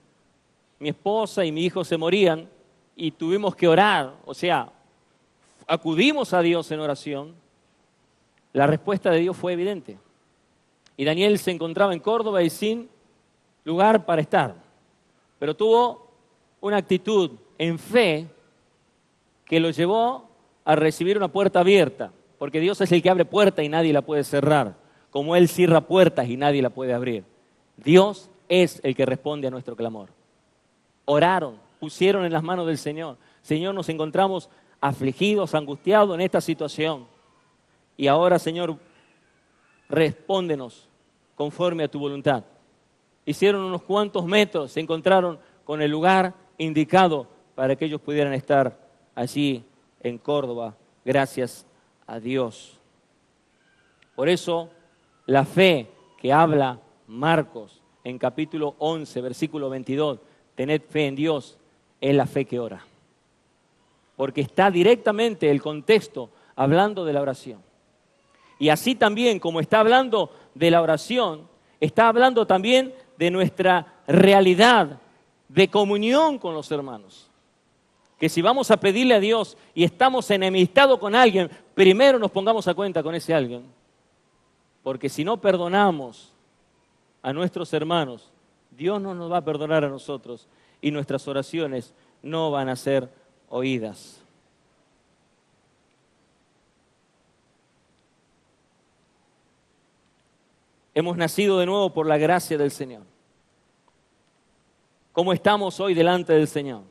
mi esposa y mi hijo se morían y tuvimos que orar, o sea, acudimos a Dios en oración, la respuesta de Dios fue evidente. Y Daniel se encontraba en Córdoba y sin lugar para estar, pero tuvo una actitud en fe que lo llevó a recibir una puerta abierta, porque Dios es el que abre puertas y nadie la puede cerrar, como Él cierra puertas y nadie la puede abrir. Dios es el que responde a nuestro clamor. Oraron, pusieron en las manos del Señor. Señor, nos encontramos afligidos, angustiados en esta situación. Y ahora, Señor, respóndenos conforme a tu voluntad. Hicieron unos cuantos metros, se encontraron con el lugar indicado para que ellos pudieran estar allí en Córdoba, gracias a Dios. Por eso, la fe que habla Marcos en capítulo 11, versículo 22, tened fe en Dios, es la fe que ora. Porque está directamente el contexto hablando de la oración. Y así también como está hablando de la oración, está hablando también de nuestra realidad de comunión con los hermanos. Que si vamos a pedirle a Dios y estamos enemistados con alguien, primero nos pongamos a cuenta con ese alguien. Porque si no perdonamos a nuestros hermanos, Dios no nos va a perdonar a nosotros y nuestras oraciones no van a ser oídas. Hemos nacido de nuevo por la gracia del Señor. ¿Cómo estamos hoy delante del Señor?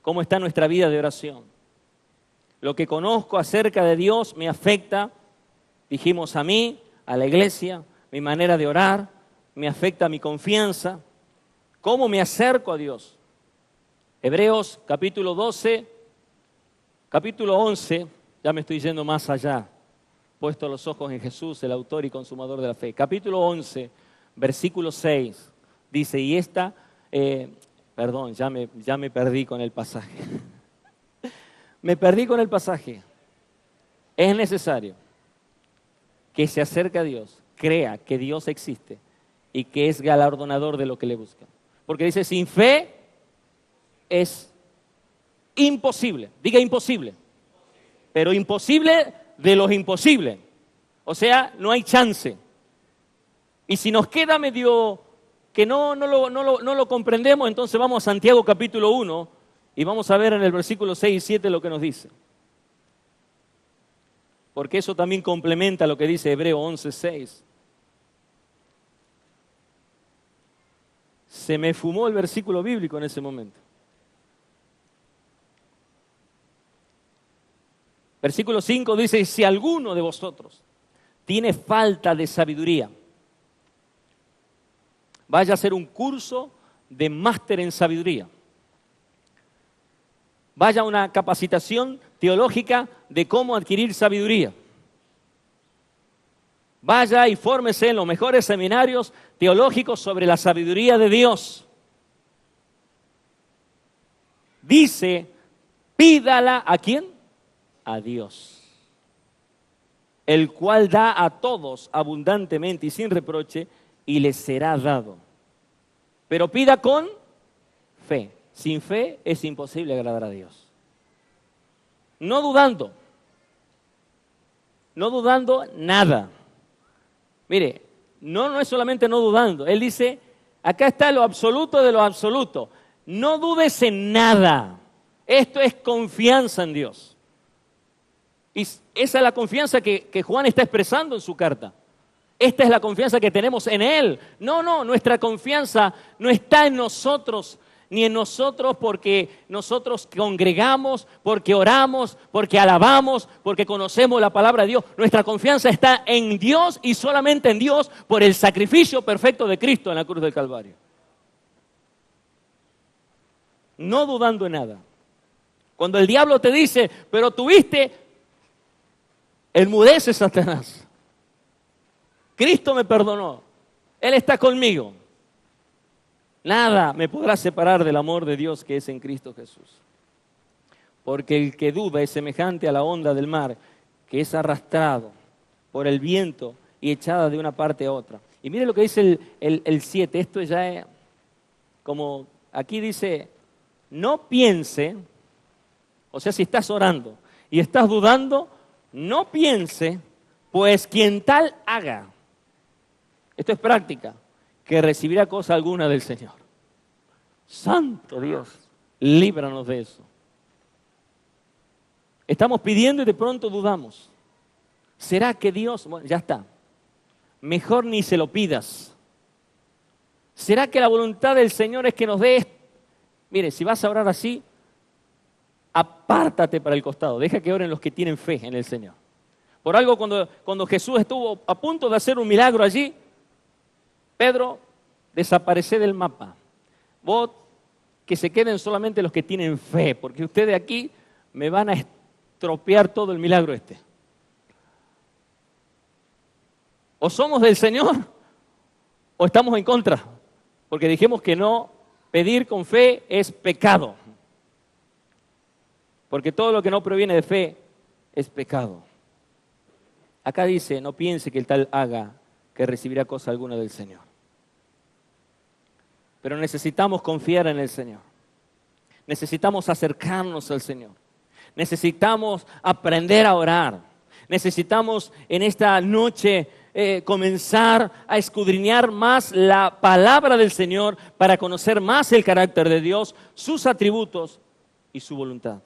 ¿Cómo está nuestra vida de oración? Lo que conozco acerca de Dios me afecta, dijimos, a mí, a la iglesia, mi manera de orar, me afecta mi confianza. ¿Cómo me acerco a Dios? Hebreos capítulo 12, capítulo 11, ya me estoy yendo más allá, puesto los ojos en Jesús, el autor y consumador de la fe. Capítulo 11, versículo 6, dice, y esta, ya me perdí con el pasaje. Me perdí con el pasaje. Es necesario que se acerque a Dios, crea que Dios existe y que es galardonador de lo que le buscan. Porque dice, sin fe es imposible. Diga imposible. Pero imposible de los imposibles. O sea, no hay chance. Y si nos queda medio que no lo comprendemos, entonces vamos a Santiago capítulo 1 y vamos a ver en el versículo 6 y 7 lo que nos dice. Porque eso también complementa lo que dice Hebreo 11:6. Se me fumó el versículo bíblico en ese momento. Versículo 5 dice, si alguno de vosotros tiene falta de sabiduría, vaya a hacer un curso de máster en sabiduría. Vaya a una capacitación teológica de cómo adquirir sabiduría. Vaya y fórmese en los mejores seminarios teológicos sobre la sabiduría de Dios. Dice, pídala ¿a quién? A Dios, el cual da a todos abundantemente y sin reproche, y les será dado. Pero pida con fe. Sin fe es imposible agradar a Dios. No dudando nada. Mire, no es solamente no dudando. Él dice, acá está lo absoluto de lo absoluto. No dudes en nada. Esto es confianza en Dios. Y esa es la confianza que Juan está expresando en su carta. Esta es la confianza que tenemos en Él. No, nuestra confianza no está en nosotros, ni en nosotros porque nosotros congregamos, porque oramos, porque alabamos, porque conocemos la palabra de Dios. Nuestra confianza está en Dios y solamente en Dios por el sacrificio perfecto de Cristo en la cruz del Calvario. No dudando en nada. Cuando el diablo te dice, pero tuviste, enmudece Satanás. Cristo me perdonó. Él está conmigo. Nada me podrá separar del amor de Dios que es en Cristo Jesús. Porque el que duda es semejante a la onda del mar, que es arrastrado por el viento y echada de una parte a otra. Y mire lo que dice el 7. Esto ya es como, aquí dice, no piense, o sea, si estás orando y estás dudando, no piense, pues quien tal haga, esto es práctica, que recibirá cosa alguna del Señor. Santo Dios, líbranos de eso. Estamos pidiendo y de pronto dudamos. ¿Será que Dios? Bueno, ya está. Mejor ni se lo pidas. ¿Será que la voluntad del Señor es que nos dé esto? Mire, si vas a orar así, apártate para el costado. Deja que oren los que tienen fe en el Señor. Por algo cuando Jesús estuvo a punto de hacer un milagro allí, Pedro, desaparece del mapa. Vos, que se queden solamente los que tienen fe, porque ustedes aquí me van a estropear todo el milagro este. O somos del Señor, o estamos en contra, porque dijimos que no pedir con fe es pecado. Porque todo lo que no proviene de fe es pecado. Acá dice, no piense que el tal haga que recibirá cosa alguna del Señor. Pero necesitamos confiar en el Señor. Necesitamos acercarnos al Señor. Necesitamos aprender a orar. Necesitamos en esta noche comenzar a escudriñar más la palabra del Señor para conocer más el carácter de Dios, sus atributos y su voluntad.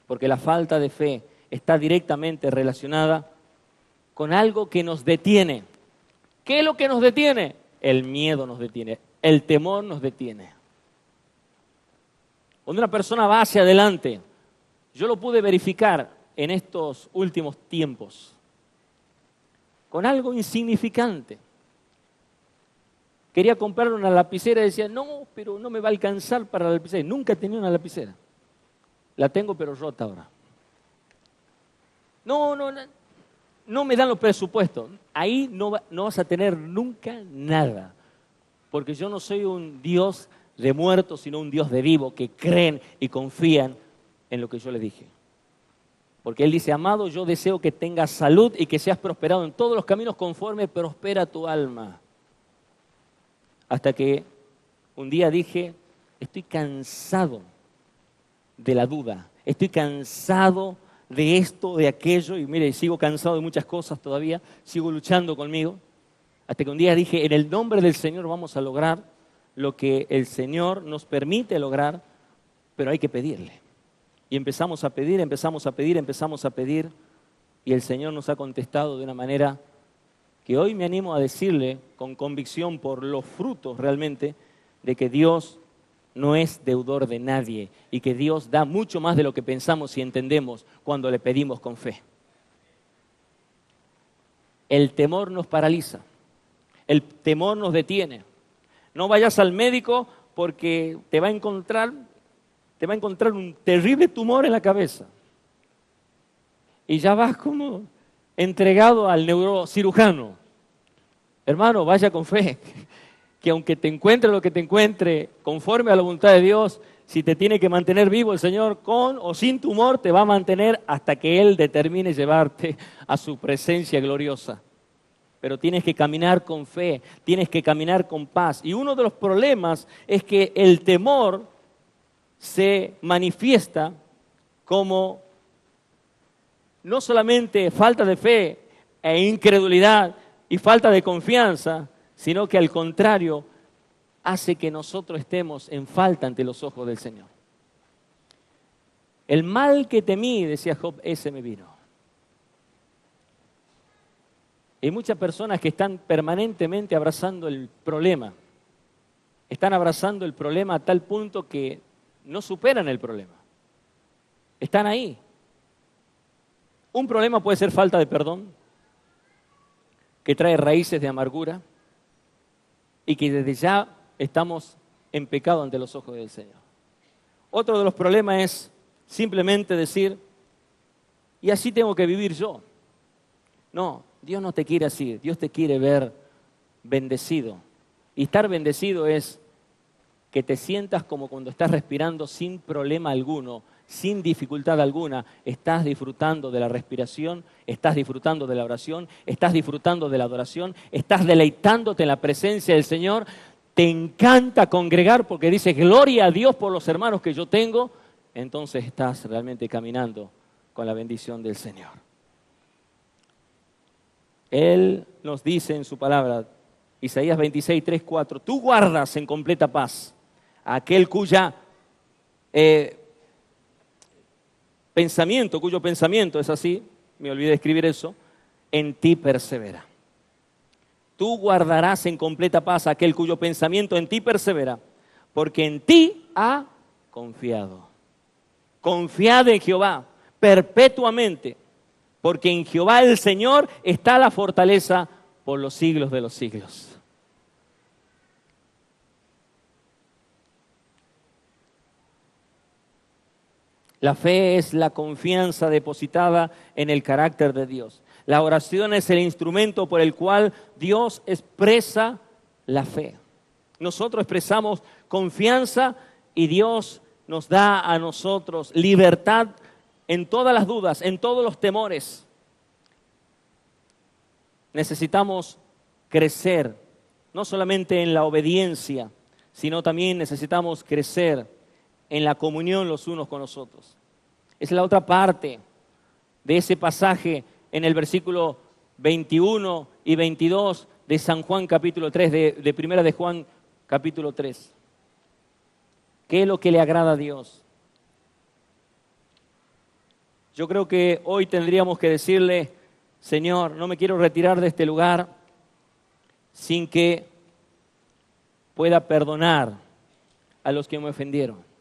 Porque la falta de fe está directamente relacionada con algo que nos detiene. ¿Qué es lo que nos detiene? El miedo nos detiene, el temor nos detiene. Cuando una persona va hacia adelante, yo lo pude verificar en estos últimos tiempos, con algo insignificante. Quería comprar una lapicera y decía, no, pero no me va a alcanzar para la lapicera. Nunca he tenido una lapicera. La tengo pero rota ahora. No me dan los presupuestos. Ahí no vas a tener nunca nada. Porque yo no soy un Dios de muertos, sino un Dios de vivo, que creen y confían en lo que yo les dije. Porque Él dice, amado, yo deseo que tengas salud y que seas prosperado en todos los caminos conforme prospera tu alma. Hasta que un día dije, estoy cansado de la duda, estoy cansado de esto, de aquello, y mire, sigo cansado de muchas cosas todavía, sigo luchando conmigo, hasta que un día dije, en el nombre del Señor vamos a lograr lo que el Señor nos permite lograr, pero hay que pedirle. Y empezamos a pedir, y el Señor nos ha contestado de una manera que hoy me animo a decirle con convicción por los frutos realmente de que Dios no es deudor de nadie y que Dios da mucho más de lo que pensamos y entendemos cuando le pedimos con fe. El temor nos paraliza, el temor nos detiene, No vayas al médico porque te va a encontrar un terrible tumor en la cabeza. Y ya vas como entregado al neurocirujano. Hermano, vaya con fe, que aunque te encuentre lo que te encuentre, conforme a la voluntad de Dios, si te tiene que mantener vivo el Señor con o sin tumor, te va a mantener hasta que Él determine llevarte a su presencia gloriosa. Pero tienes que caminar con fe, tienes que caminar con paz. Y uno de los problemas es que el temor se manifiesta como no solamente falta de fe e incredulidad y falta de confianza, sino que al contrario hace que nosotros estemos en falta ante los ojos del Señor. El mal que temí, decía Job, ese me vino. Hay muchas personas que están permanentemente abrazando el problema. Están abrazando el problema a tal punto que no superan el problema. Están ahí. Un problema puede ser falta de perdón, que trae raíces de amargura y que desde ya estamos en pecado ante los ojos del Señor. Otro de los problemas es simplemente decir, y así tengo que vivir yo. No, Dios no te quiere así, Dios te quiere ver bendecido. Y estar bendecido es que te sientas como cuando estás respirando sin problema alguno, sin dificultad alguna. Estás disfrutando de la respiración, estás disfrutando de la oración, estás disfrutando de la adoración, estás deleitándote en la presencia del Señor. Te encanta congregar porque dices, gloria a Dios por los hermanos que yo tengo. Entonces estás realmente caminando con la bendición del Señor. Él nos dice en su palabra, Isaías 26, 3, 4, tú guardas en completa paz a aquel cuyo pensamiento es así, me olvidé de escribir eso, en ti persevera. Tú guardarás en completa paz a aquel cuyo pensamiento en ti persevera, porque en ti ha confiado. Confiad en Jehová perpetuamente, porque en Jehová el Señor está la fortaleza por los siglos de los siglos. La fe es la confianza depositada en el carácter de Dios. La oración es el instrumento por el cual Dios expresa la fe. Nosotros expresamos confianza y Dios nos da a nosotros libertad en todas las dudas, en todos los temores. Necesitamos crecer, no solamente en la obediencia, sino también necesitamos crecer en la comunión los unos con los otros. Es la otra parte de ese pasaje en el versículo 21 y 22 de San Juan capítulo 3, de Primera de Juan capítulo 3. ¿Qué es lo que le agrada a Dios? Yo creo que hoy tendríamos que decirle, Señor, no me quiero retirar de este lugar sin que pueda perdonar a los que me ofendieron.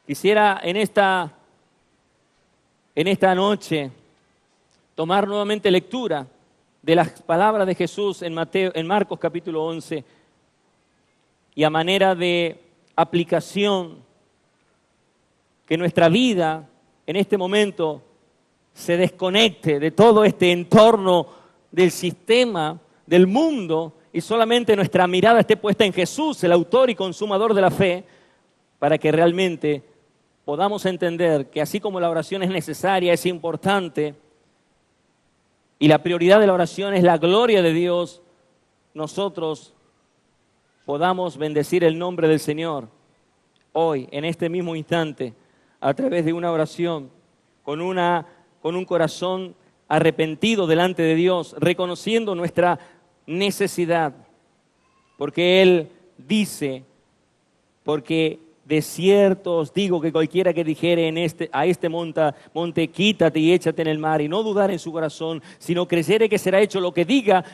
Quisiera en esta noche tomar nuevamente lectura de las palabras de Jesús en Marcos capítulo 11 y a manera de aplicación que nuestra vida en este momento se desconecte de todo este entorno del sistema, del mundo, y solamente nuestra mirada esté puesta en Jesús, el autor y consumador de la fe, para que realmente podamos entender que así como la oración es necesaria, es importante, y la prioridad de la oración es la gloria de Dios, nosotros podamos bendecir el nombre del Señor hoy, en este mismo instante, a través de una oración, con un corazón arrepentido delante de Dios, reconociendo nuestra necesidad, porque Él dice, porque de cierto os digo que cualquiera que dijere a este monte, quítate y échate en el mar, y no dudar en su corazón, sino creyere que será hecho lo que diga,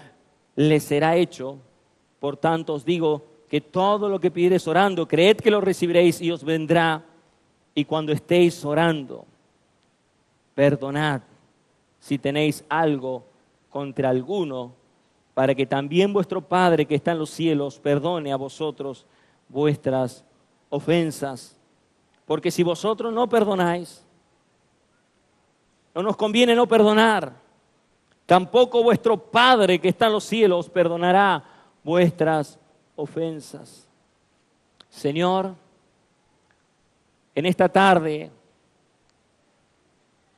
le será hecho. Por tanto os digo que todo lo que pidiereis orando, creed que lo recibiréis y os vendrá. Y cuando estéis orando, perdonad si tenéis algo contra alguno, para que también vuestro Padre que está en los cielos perdone a vosotros vuestras ofensas. Porque si vosotros no perdonáis, no nos conviene no perdonar, tampoco vuestro Padre que está en los cielos perdonará vuestras ofensas. Señor, en esta tarde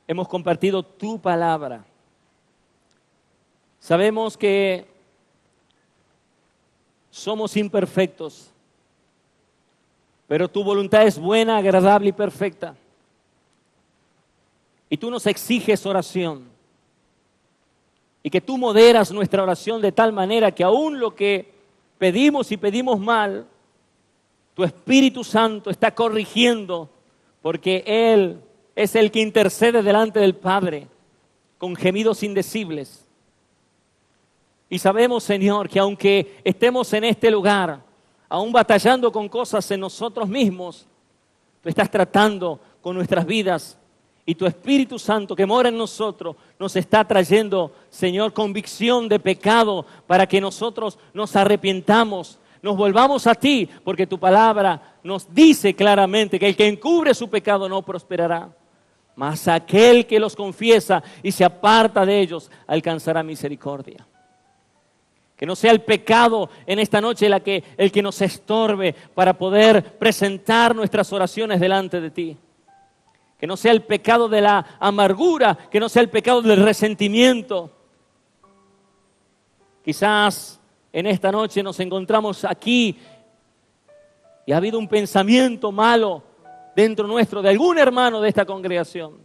hemos compartido tu palabra. Sabemos que somos imperfectos, pero tu voluntad es buena, agradable y perfecta. Y tú nos exiges oración. Y que tú moderas nuestra oración de tal manera que aún lo que pedimos y pedimos mal, tu Espíritu Santo está corrigiendo, porque Él es el que intercede delante del Padre con gemidos indecibles. Y sabemos, Señor, que aunque estemos en este lugar, aún batallando con cosas en nosotros mismos, tú estás tratando con nuestras vidas y tu Espíritu Santo que mora en nosotros nos está trayendo, Señor, convicción de pecado para que nosotros nos arrepintamos, nos volvamos a ti, porque tu palabra nos dice claramente que el que encubre su pecado no prosperará, mas aquel que los confiesa y se aparta de ellos alcanzará misericordia. Que no sea el pecado en esta noche el que nos estorbe para poder presentar nuestras oraciones delante de ti. Que no sea el pecado de la amargura, que no sea el pecado del resentimiento. Quizás en esta noche nos encontramos aquí y ha habido un pensamiento malo dentro nuestro de algún hermano de esta congregación.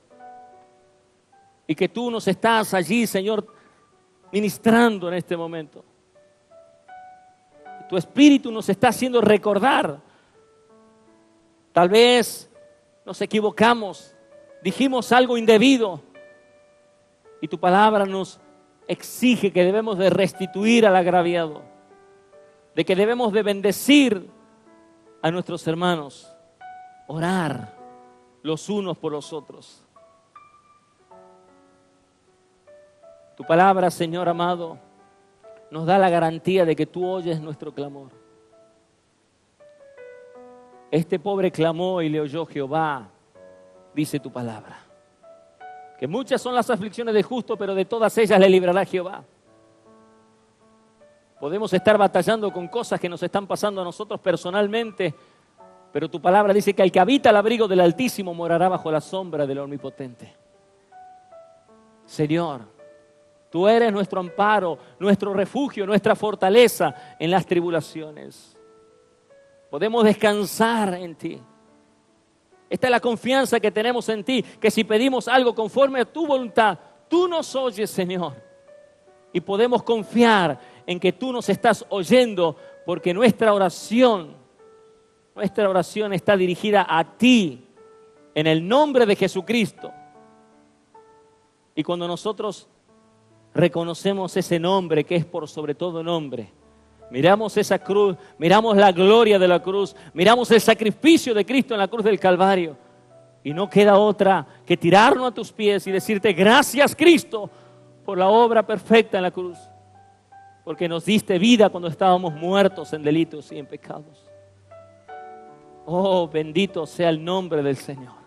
Y que tú nos estás allí, Señor, ministrando en este momento. Tu Espíritu nos está haciendo recordar. Tal vez nos equivocamos, dijimos algo indebido y tu palabra nos exige que debemos de restituir al agraviado, de que debemos de bendecir a nuestros hermanos, orar los unos por los otros. Tu palabra, Señor amado, nos da la garantía de que tú oyes nuestro clamor. Este pobre clamó y le oyó Jehová, dice tu palabra. Que muchas son las aflicciones del justo, pero de todas ellas le librará Jehová. Podemos estar batallando con cosas que nos están pasando a nosotros personalmente, pero tu palabra dice que el que habita al abrigo del Altísimo morará bajo la sombra del Omnipotente. Señor, tú eres nuestro amparo, nuestro refugio, nuestra fortaleza en las tribulaciones. Podemos descansar en ti. Esta es la confianza que tenemos en ti, que si pedimos algo conforme a tu voluntad, tú nos oyes, Señor. Y podemos confiar en que tú nos estás oyendo, porque nuestra oración está dirigida a ti, en el nombre de Jesucristo. Y cuando nosotros reconocemos ese nombre que es por sobre todo nombre, miramos esa cruz, miramos la gloria de la cruz, miramos el sacrificio de Cristo en la cruz del Calvario, y no queda otra que tirarnos a tus pies y decirte gracias, Cristo, por la obra perfecta en la cruz, porque nos diste vida cuando estábamos muertos en delitos y en pecados. Oh, bendito sea el nombre del Señor.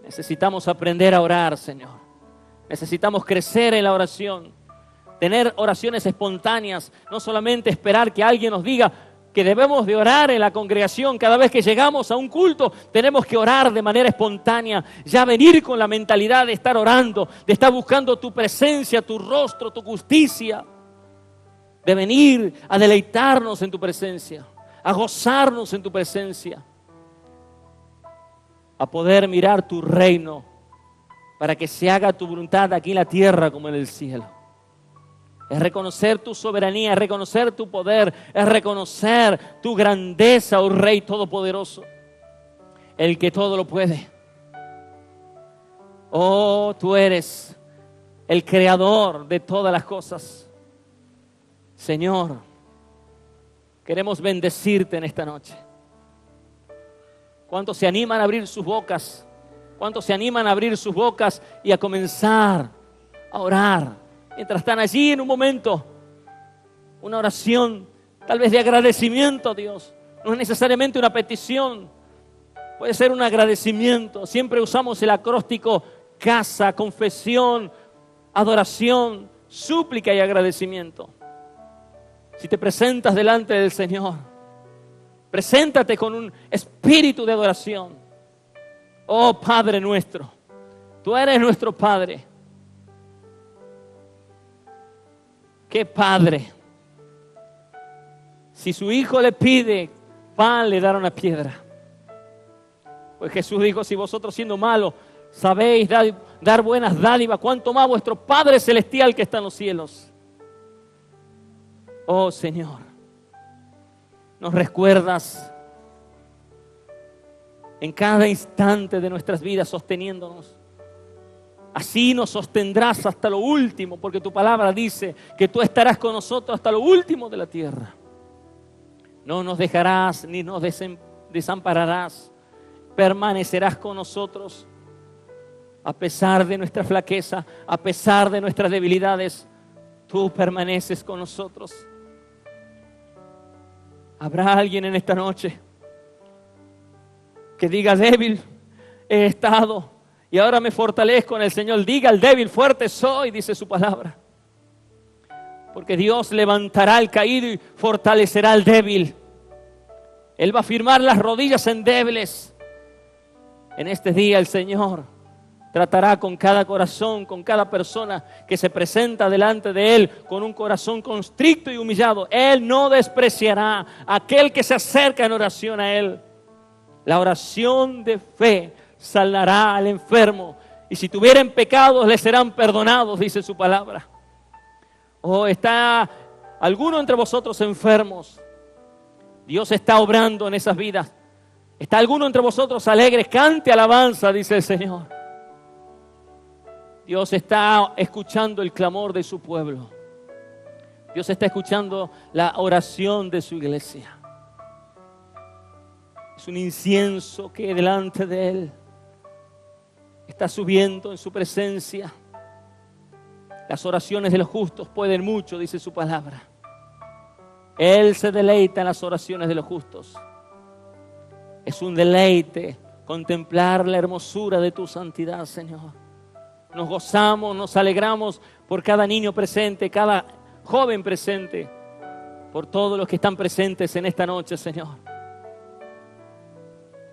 Necesitamos aprender a orar, Señor. Necesitamos crecer en la oración, tener oraciones espontáneas, no solamente esperar que alguien nos diga que debemos de orar en la congregación. Cada vez que llegamos a un culto, tenemos que orar de manera espontánea, ya venir con la mentalidad de estar orando, de estar buscando tu presencia, tu rostro, tu justicia, de venir a deleitarnos en tu presencia, a gozarnos en tu presencia, a poder mirar tu reino, para que se haga tu voluntad aquí en la tierra como en el cielo. Es reconocer tu soberanía, es reconocer tu poder, es reconocer tu grandeza, oh Rey Todopoderoso, el que todo lo puede. Oh, tú eres el creador de todas las cosas. Señor, queremos bendecirte en esta noche. ¿Cuántos se animan a abrir sus bocas? ¿Cuántos se animan a abrir sus bocas y a comenzar a orar mientras están allí en un momento, una oración tal vez de agradecimiento a Dios. No es necesariamente una petición, puede ser un agradecimiento. Siempre usamos el acróstico casa, confesión, adoración, súplica y agradecimiento. Si te presentas delante del Señor, preséntate con un espíritu de adoración. Oh Padre nuestro, tú eres nuestro Padre. ¿Qué padre? Si su hijo le pide pan, le dará una piedra. Pues Jesús dijo, si vosotros siendo malos sabéis dar buenas dádivas, cuánto más vuestro Padre Celestial que está en los cielos. Oh Señor, nos recuerdas en cada instante de nuestras vidas sosteniéndonos. Así nos sostendrás hasta lo último, porque tu palabra dice que tú estarás con nosotros hasta lo último de la tierra. No nos dejarás ni nos desampararás. Permanecerás con nosotros a pesar de nuestra flaqueza, a pesar de nuestras debilidades. Tú permaneces con nosotros. ¿Habrá alguien en esta noche que diga, débil he estado y ahora me fortalezco en el Señor? Diga al débil, fuerte soy, dice su palabra. Porque Dios levantará al caído y fortalecerá al débil. Él va a firmar las rodillas endebles. En este día el Señor tratará con cada corazón, con cada persona que se presenta delante de Él con un corazón constricto y humillado. Él no despreciará a aquel que se acerca en oración a Él. La oración de fe sanará al enfermo, y si tuvieren pecados les serán perdonados, dice su palabra. Oh, ¿está alguno entre vosotros enfermos? Dios está obrando en esas vidas. ¿Está alguno entre vosotros alegre? Cante alabanza, dice el Señor. Dios está escuchando el clamor de su pueblo. Dios está escuchando la oración de su iglesia. Es un incienso que delante de Él está subiendo en su presencia. Las oraciones de los justos pueden mucho, dice su palabra. Él se deleita en las oraciones de los justos. Es un deleite contemplar la hermosura de tu santidad, Señor. Nos gozamos, nos alegramos por cada niño presente, cada joven presente, por todos los que están presentes en esta noche, Señor.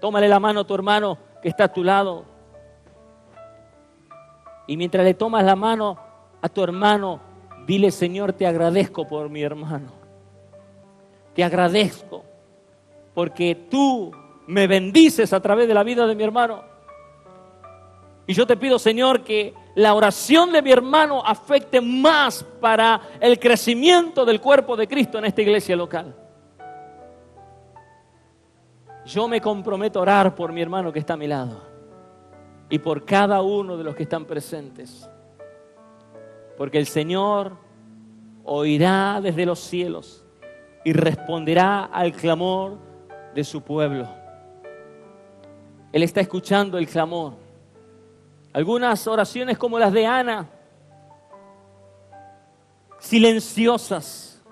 Tómale la mano a tu hermano que está a tu lado. Y mientras le tomas la mano a tu hermano, dile, Señor, te agradezco por mi hermano. Te agradezco porque tú me bendices a través de la vida de mi hermano. Y yo te pido, Señor, que la oración de mi hermano afecte más para el crecimiento del cuerpo de Cristo en esta iglesia local. Yo me comprometo a orar por mi hermano que está a mi lado y por cada uno de los que están presentes. Porque el Señor oirá desde los cielos y responderá al clamor de su pueblo. Él está escuchando el clamor. Algunas oraciones como las de Ana, silenciosas,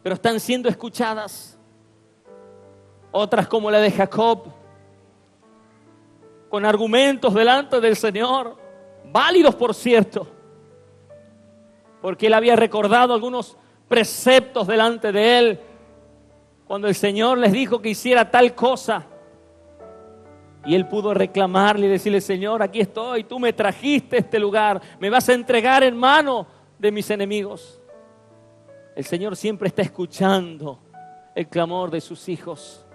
pero están siendo escuchadas. Otras como la de Jacob, con argumentos delante del Señor, válidos por cierto, porque él había recordado algunos preceptos delante de él, cuando el Señor les dijo que hiciera tal cosa. Y él pudo reclamarle y decirle, Señor, aquí estoy, tú me trajiste a este lugar, me vas a entregar en mano de mis enemigos. El Señor siempre está escuchando el clamor de sus hijos.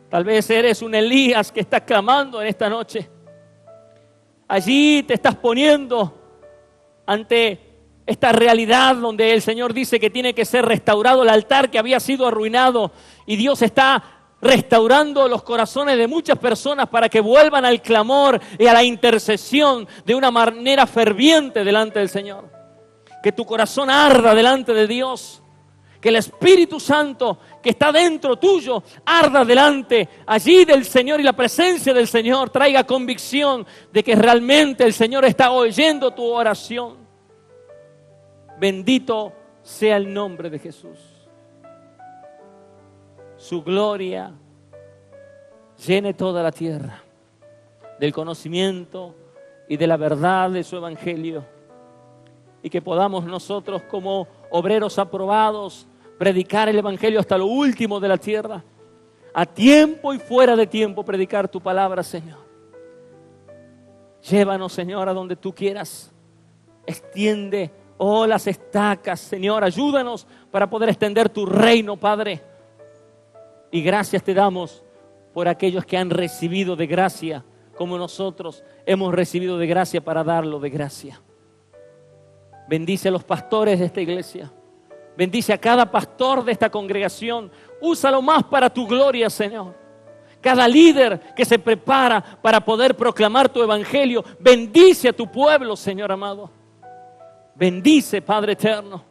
Tal vez eres un Elías que está clamando en esta noche. Allí te estás poniendo ante esta realidad donde el Señor dice que tiene que ser restaurado el altar que había sido arruinado, y Dios está restaurando los corazones de muchas personas para que vuelvan al clamor y a la intercesión de una manera ferviente delante del Señor. Que tu corazón arda delante de Dios, Que el Espíritu Santo que está dentro tuyo arda delante allí del Señor y la presencia del Señor traiga convicción de que realmente el Señor está oyendo tu oración. Bendito sea el nombre de Jesús. Su gloria llene toda la tierra del conocimiento y de la verdad de su evangelio, y que podamos nosotros como obreros aprobados predicar el evangelio hasta lo último de la tierra, a tiempo y fuera de tiempo predicar tu palabra, Señor. Llévanos, Señor, a donde tú quieras. Extiende, las estacas, Señor, ayúdanos para poder extender tu reino, Padre. Y gracias te damos por aquellos que han recibido de gracia, como nosotros hemos recibido de gracia para darlo de gracia. Bendice a los pastores de esta iglesia. Bendice a cada pastor de esta congregación. Úsalo más para tu gloria, Señor. Cada líder que se prepara para poder proclamar tu evangelio, bendice a tu pueblo, Señor amado. Bendice, Padre eterno,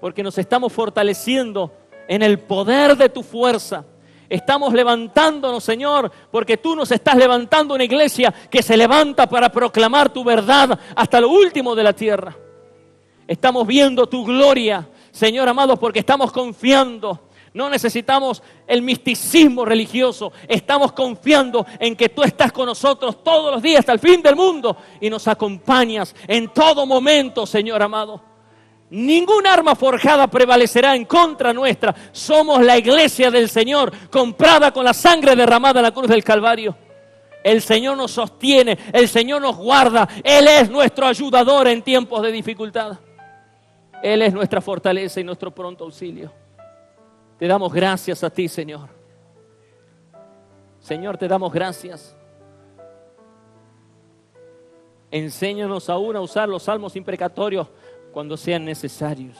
porque nos estamos fortaleciendo en el poder de tu fuerza. Estamos levantándonos, Señor, porque tú nos estás levantando una iglesia que se levanta para proclamar tu verdad hasta lo último de la tierra. Estamos viendo tu gloria, Señor amado, porque estamos confiando. No necesitamos el misticismo religioso. Estamos confiando en que tú estás con nosotros todos los días hasta el fin del mundo y nos acompañas en todo momento, Señor amado. Ningún arma forjada prevalecerá en contra nuestra. Somos la iglesia del Señor, comprada con la sangre derramada en la cruz del Calvario. El Señor nos sostiene, el Señor nos guarda. Él es nuestro ayudador en tiempos de dificultad. Él es nuestra fortaleza y nuestro pronto auxilio. Te damos gracias a ti, Señor. Señor, te damos gracias. Enséñanos aún a usar los salmos imprecatorios cuando sean necesarios,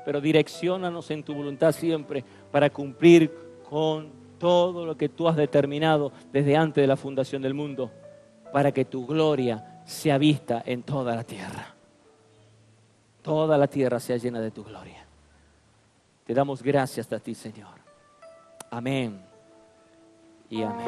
pero direcciónanos en tu voluntad siempre para cumplir con todo lo que tú has determinado desde antes de la fundación del mundo, para que tu gloria sea vista en toda la tierra. Toda la tierra sea llena de tu gloria. Te damos gracias a ti, Señor. Amén y amén.